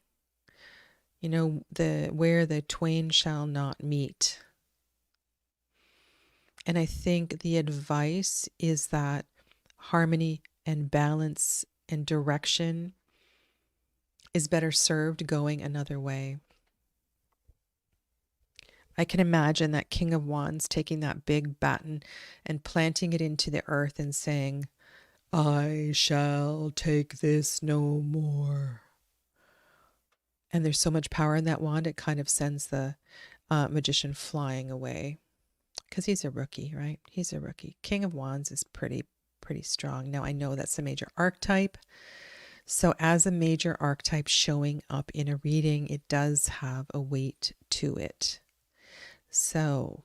You know, where the twain shall not meet. And I think the advice is that harmony and balance and direction is better served going another way. I can imagine that King of Wands taking that big baton and planting it into the earth and saying, I shall take this no more. And there's so much power in that wand, it kind of sends the magician flying away. Because he's a rookie, right? He's a rookie. King of Wands is pretty strong. Now, I know that's a major archetype. So as a major archetype showing up in a reading, it does have a weight to it. So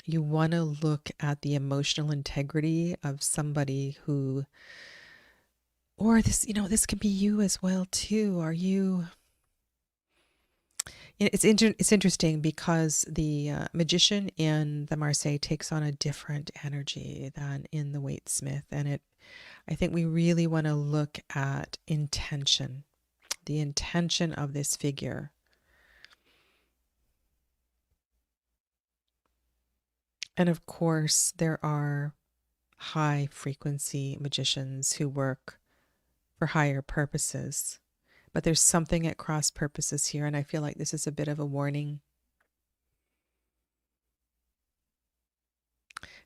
you want to look at the emotional integrity of somebody who, or this, this can be you as well too. Are you, it's interesting because the magician in the Marseille takes on a different energy than in the Waite-Smith. And I think we really want to look at intention, the intention of this figure. And of course, there are high frequency magicians who work for higher purposes. But there's something at cross purposes here, and I feel like this is a bit of a warning.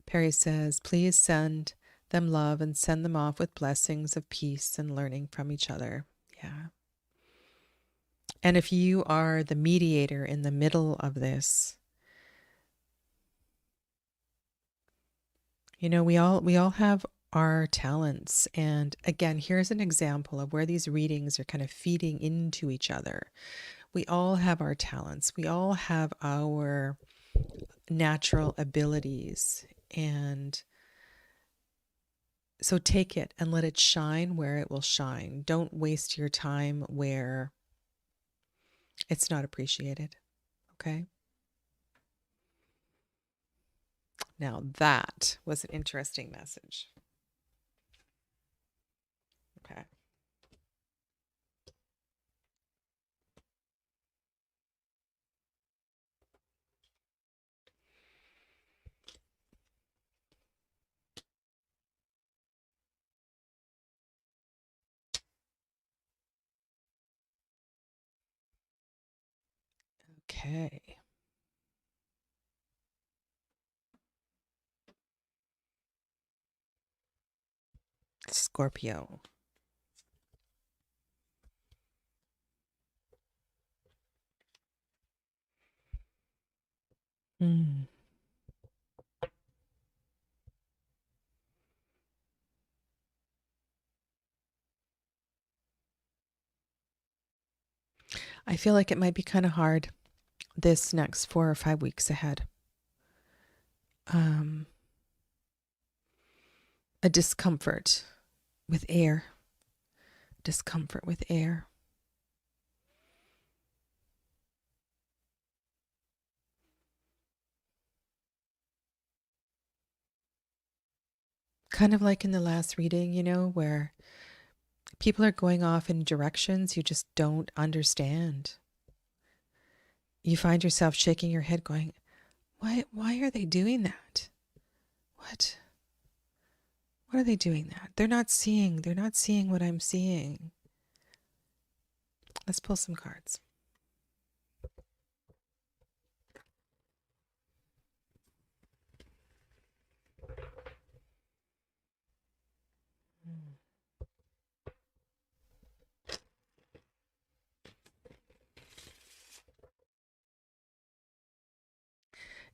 Perry says, please send them love and send them off with blessings of peace and learning from each other. Yeah. And if you are the mediator in the middle of this, we all have our talents. And again, here's an example of where these readings are kind of feeding into each other. We all have our talents. We all have our natural abilities. And so take it and let it shine where it will shine. Don't waste your time where it's not appreciated. Okay? Now that was an interesting message. Okay. Okay. Scorpio. Hmm. I feel like it might be kind of hard this next 4 or 5 weeks ahead. A discomfort with air. Discomfort with air. Kind of like in the last reading, you know, where people are going off in directions you just don't understand. You find yourself shaking your head going, why are they doing that? What are they doing that? They're not seeing what I'm seeing. Let's pull some cards.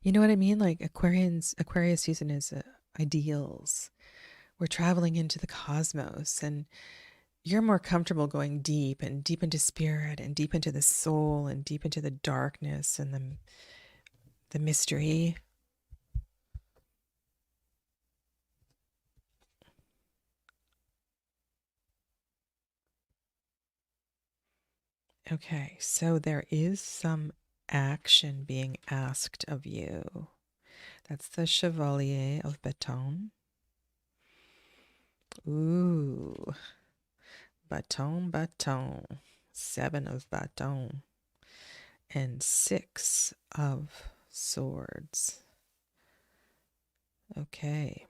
You know what I mean? Like Aquarius season is ideals. We're traveling into the cosmos, and you're more comfortable going deep and deep into spirit and deep into the soul and deep into the darkness and the mystery. Okay, so there is some action being asked of you. That's the Chevalier of Baton. Ooh, baton. 7 of baton. And 6 of swords. Okay.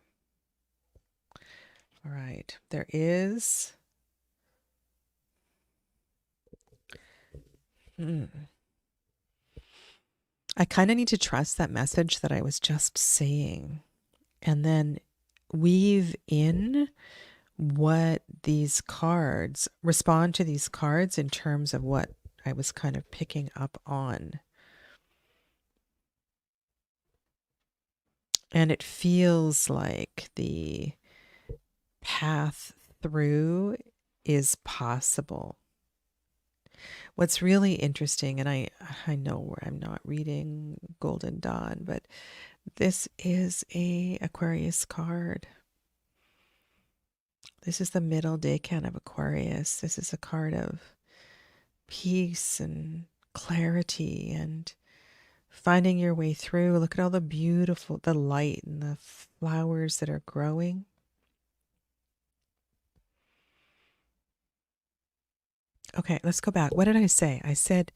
All right. There is... I kind of need to trust that message that I was just saying and then weave in what these cards, respond to these cards in terms of what I was kind of picking up on. And it feels like the path through is possible. What's really interesting, and I know where I'm not reading Golden Dawn, but this is a Aquarius card. This is the middle decan of Aquarius. This is a card of peace and clarity and finding your way through. Look at all the beautiful, the light and the flowers that are growing. Okay, let's go back. What did I say? I said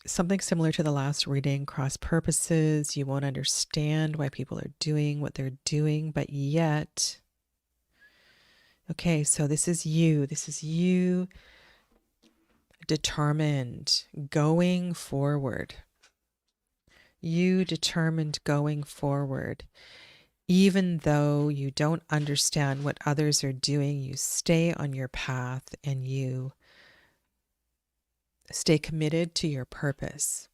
something similar to the last reading, cross purposes. You won't understand why people are doing what they're doing, but yet... Okay, so this is you. This is you determined, going forward. You determined going forward. Even though you don't understand what others are doing, you stay on your path and you stay committed to your purpose.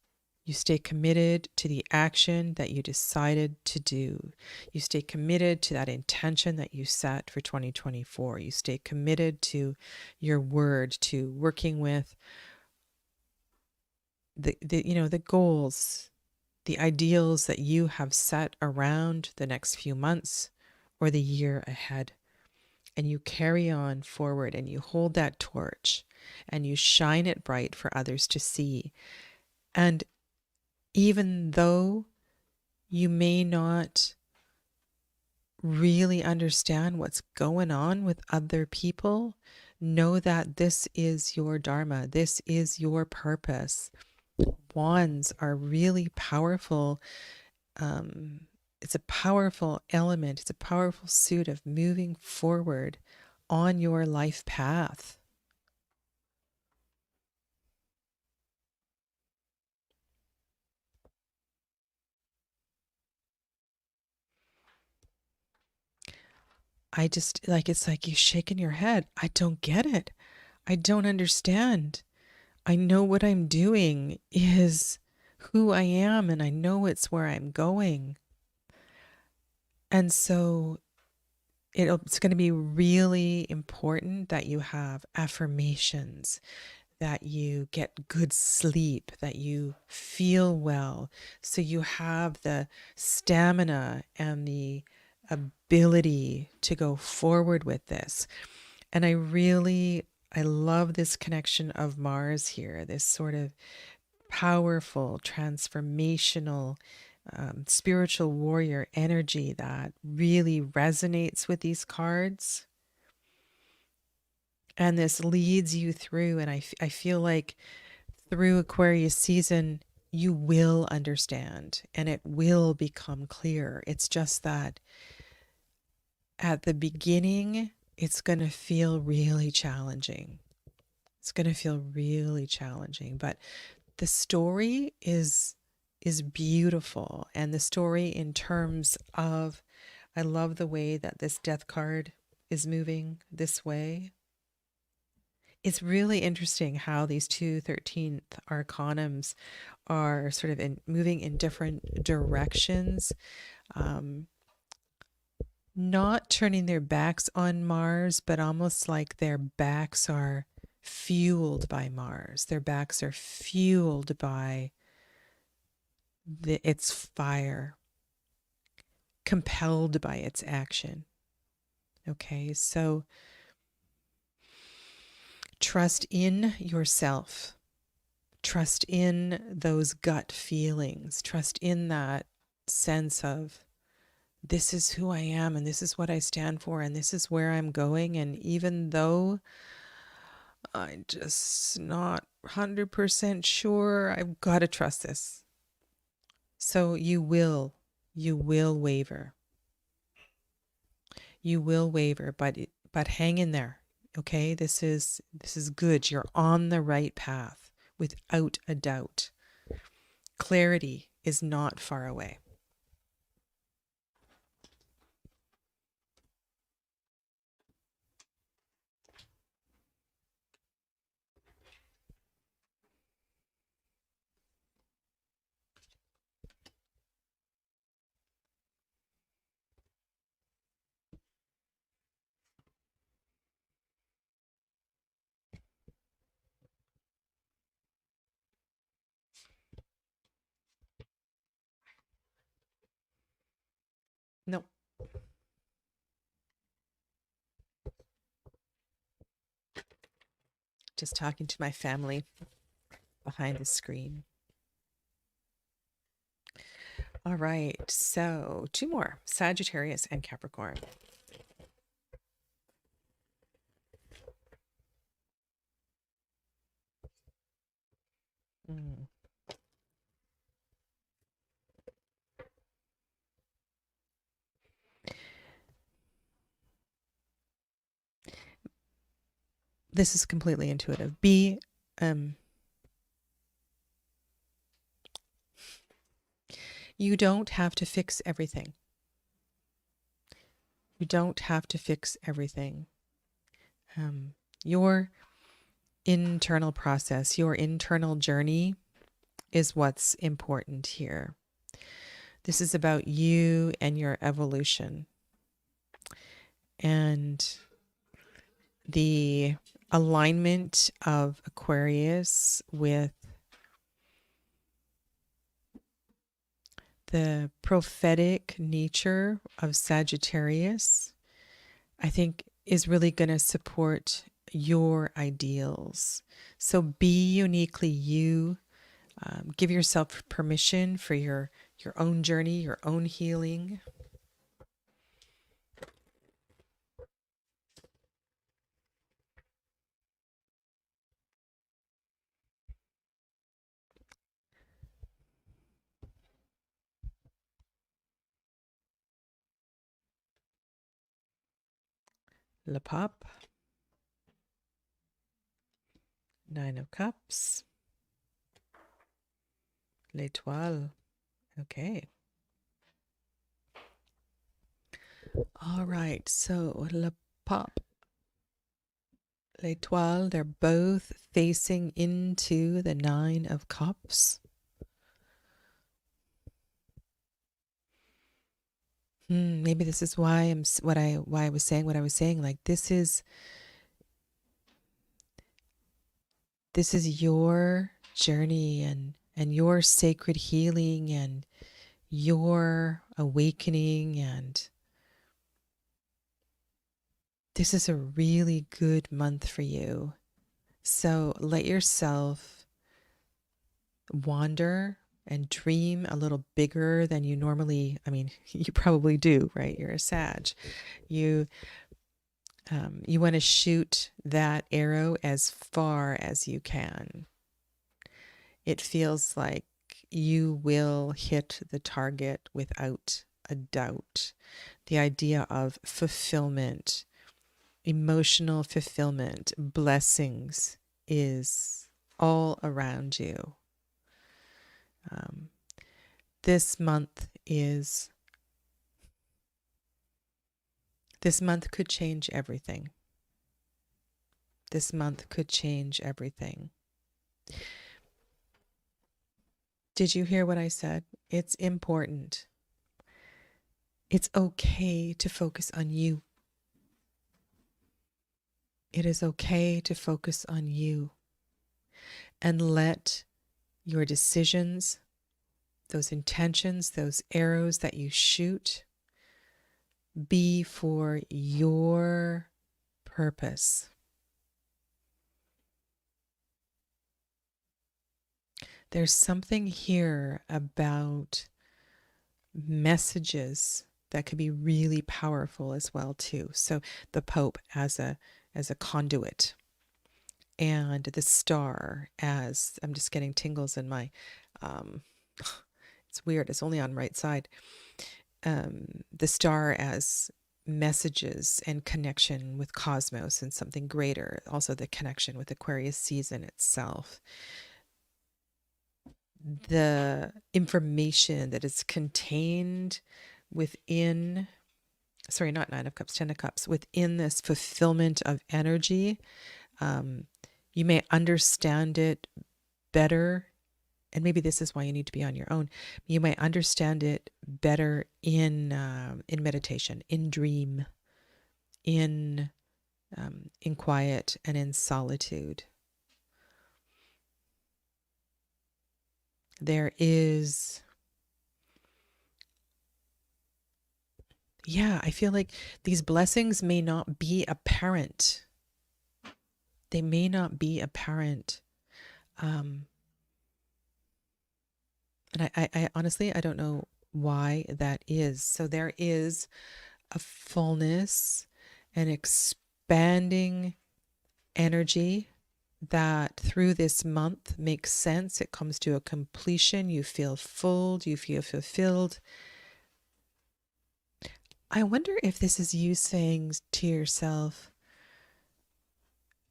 You stay committed to the action that you decided to do. You stay committed to that intention that you set for 2024. You stay committed to your word, to working with the goals, the ideals that you have set around the next few months or the year ahead. And you carry on forward and you hold that torch and you shine it bright for others to see. And even though you may not really understand what's going on with other people, know that this is your dharma. This is your purpose. Wands are really powerful. It's a powerful element. It's a powerful suit of moving forward on your life path. I just like, it's like you shaking your head. I don't get it. I don't understand. I know what I'm doing is who I am, and I know it's where I'm going. And so it's going to be really important that you have affirmations, that you get good sleep, that you feel well, so you have the stamina and the ability to go forward with this. And I love this connection of Mars here, this sort of powerful, transformational, spiritual warrior energy that really resonates with these cards. And this leads you through, and I feel like through Aquarius season, you will understand and it will become clear. It's just that at the beginning, it's going to feel really challenging. It's going to feel really challenging, but the story is beautiful. And the story in terms of, I love the way that this death card is moving this way. It's really interesting how these two 13th arcanums are sort of moving in different directions, not turning their backs on Mars, but almost like their backs are fueled by Mars. Their backs are fueled by its fire, compelled by its action. Okay, so trust in yourself. Trust in those gut feelings. Trust in that sense of, this is who I am and this is what I stand for and this is where I'm going. And even though I'm just not 100% sure, I've got to trust this. So you will waver. You will waver, but hang in there. Okay? This is good. You're on the right path without a doubt. Clarity is not far away. No. Just talking to my family behind the screen. All right, so 2 more, Sagittarius and Capricorn. Mm. This is completely intuitive. You don't have to fix everything. You don't have to fix everything. Your internal process, your internal journey is what's important here. This is about you and your evolution. And the alignment of Aquarius with the prophetic nature of Sagittarius, I think, is really going to support your ideals. So be uniquely you. Give yourself permission for your own journey, your own healing. Le Pape, 9 of Cups, L'Étoile. Okay. All right, so le pop, l'étoile, they're both facing into the Nine of Cups. Maybe this is why why I was saying what I was saying. Like this is your journey and your sacred healing and your awakening, and this is a really good month for you. So let yourself wander and dream a little bigger than you normally, I mean, you probably do, right? You're a Sag. You you want to shoot that arrow as far as you can. It feels like you will hit the target without a doubt. The idea of fulfillment, emotional fulfillment, blessings is all around you. This month could change everything. This month could change everything. Did you hear what I said? It's important. It's okay to focus on you. It is okay to focus on you and let your decisions, those intentions, those arrows that you shoot, be for your purpose. There's something here about messages that could be really powerful as well too. So the Pope as a conduit, and the star as, I'm just getting tingles in my it's weird, it's only on right side. The star as messages and connection with cosmos and something greater, also the connection with Aquarius season itself, the information that is contained within, sorry, not Nine of Cups, Ten of Cups, within this fulfillment of energy. You may understand it better, and maybe this is why you need to be on your own. You might understand it better in meditation, in dream, in quiet, and in solitude. There is, I feel like these blessings may not be apparent. They may not be apparent. And I honestly, I don't know why that is. So there is a fullness, an expanding energy that through this month makes sense. It comes to a completion. You feel full, you feel fulfilled. I wonder if this is you saying to yourself,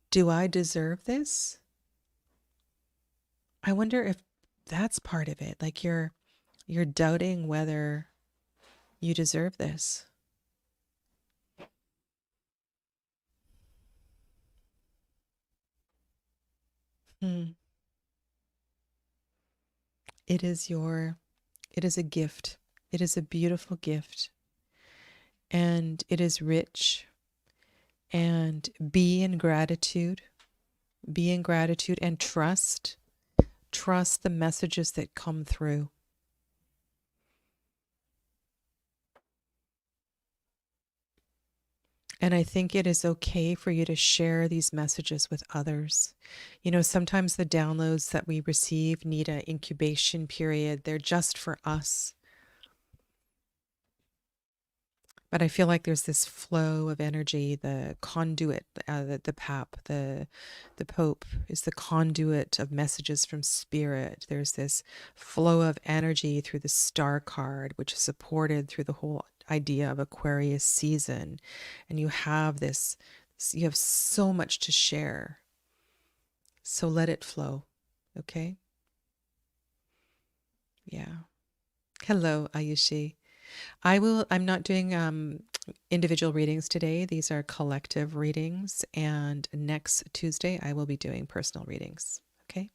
do I deserve this? I wonder if that's part of it. Like you're doubting whether you deserve this. It is a gift. It is a beautiful gift. And it is rich. And be in gratitude. Be in gratitude and trust. Trust the messages that come through. And I think it is okay for you to share these messages with others. You know, sometimes the downloads that we receive need an incubation period. They're just for us. But I feel like there's this flow of energy, the conduit, the pap, the Pope is the conduit of messages from spirit. There's this flow of energy through the star card, which is supported through the whole idea of Aquarius season. And you have this, you have so much to share. So let it flow, okay? Yeah. Hello, Ayushi. I'm not doing individual readings today. These are collective readings. And next Tuesday, I will be doing personal readings. Okay.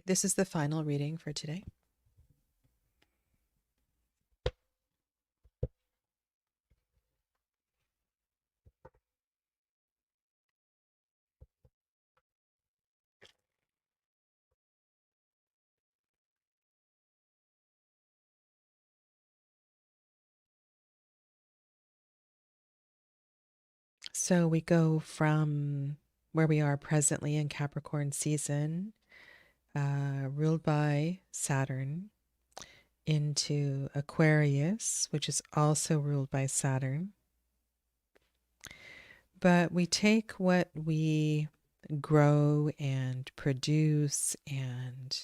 This is the final reading for today. So we go from where we are presently in Capricorn season, ruled by Saturn, into Aquarius, which is also ruled by Saturn. But we take what we grow and produce and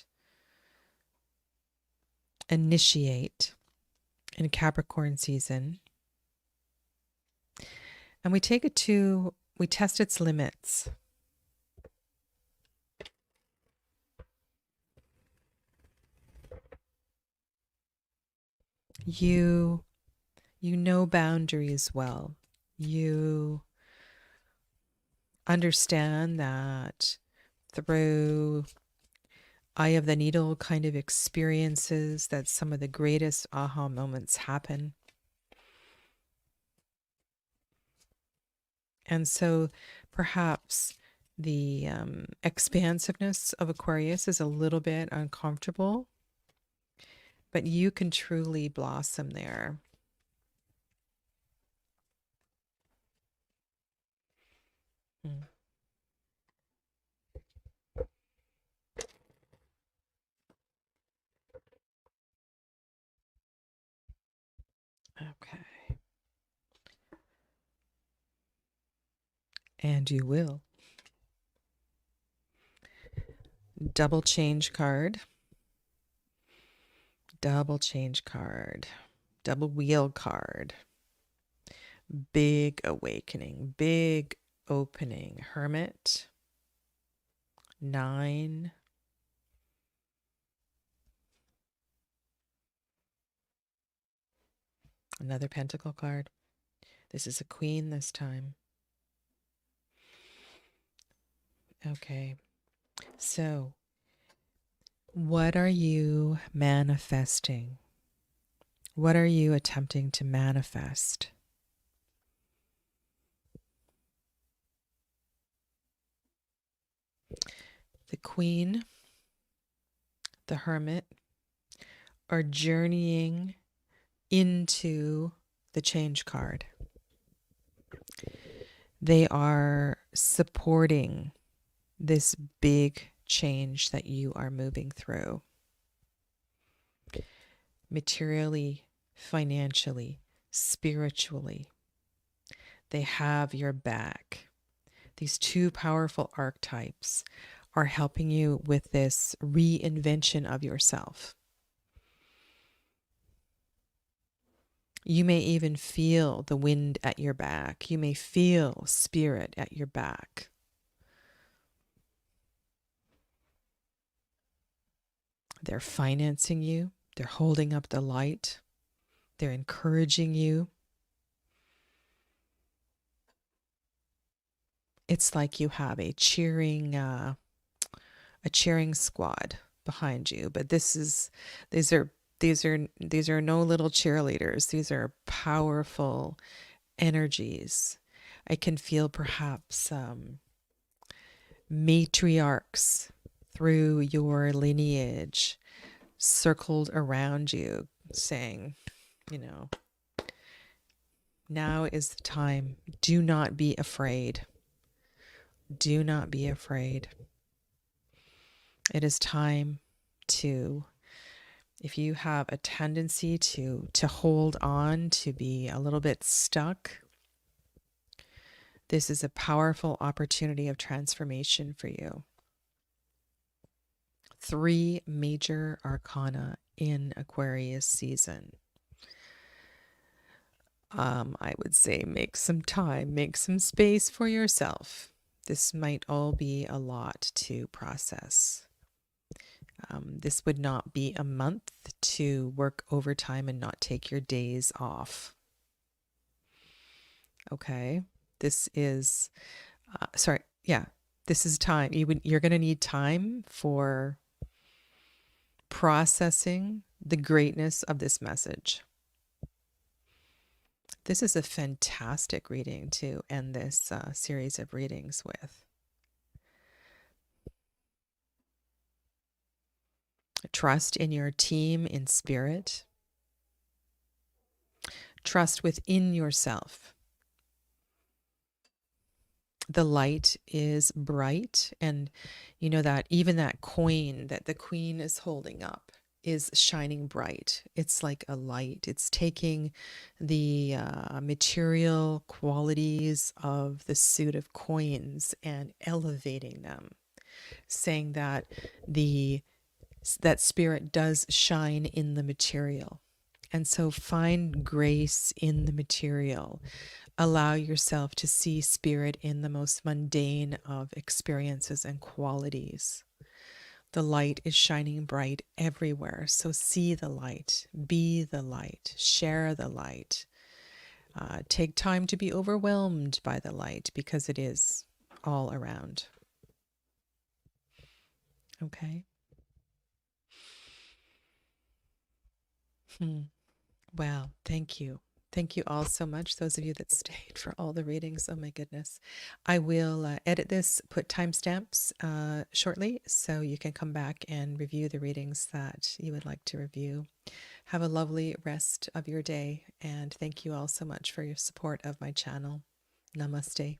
initiate in Capricorn season, and we test its limits. You know boundaries well. You understand that through eye of the needle kind of experiences that some of the greatest aha moments happen. And so perhaps the expansiveness of Aquarius is a little bit uncomfortable, but you can truly blossom there. Mm. Okay. And you will. Double change card. Double change card. Double wheel card. Big awakening. Big opening. Hermit. 9. Another pentacle card. This is a queen this time. Okay. So, what are you manifesting? What are you attempting to manifest? The Queen, the Hermit are journeying into the change card. They are supporting this big change that you are moving through. Materially, financially, spiritually, they have your back. These two powerful archetypes are helping you with this reinvention of yourself. You may even feel the wind at your back. You may feel spirit at your back. They're financing you. They're holding up the light. They're encouraging you. It's like you have a cheering squad behind you. But these are no little cheerleaders. These are powerful energies. I can feel perhaps matriarchs through your lineage circled around you saying, now is the time. Do not be afraid. Do not be afraid. It is time to, if you have a tendency to hold on, to be a little bit stuck, this is a powerful opportunity of transformation for you. 3 major arcana in Aquarius season. I would say make some time, make some space for yourself. This might all be a lot to process. This would not be a month to work overtime and not take your days off. Okay, this is, this is time. You're going to need time for processing the greatness of this message. This is a fantastic reading to end this series of readings with. Trust in your team in spirit. Trust within yourself. The light is bright, and you know that even that coin that the queen is holding up is shining bright. It's like a light. It's taking the material qualities of the suit of coins and elevating them, saying that that spirit does shine in the material. And so find grace in the material. Allow yourself to see spirit in the most mundane of experiences and qualities. The light is shining bright everywhere. So see the light, be the light, share the light. Take time to be overwhelmed by the light because it is all around. Okay. Well, thank you. Thank you all so much, those of you that stayed for all the readings. Oh my goodness. I will edit this, put timestamps shortly, so you can come back and review the readings that you would like to review. Have a lovely rest of your day, and thank you all so much for your support of my channel. Namaste.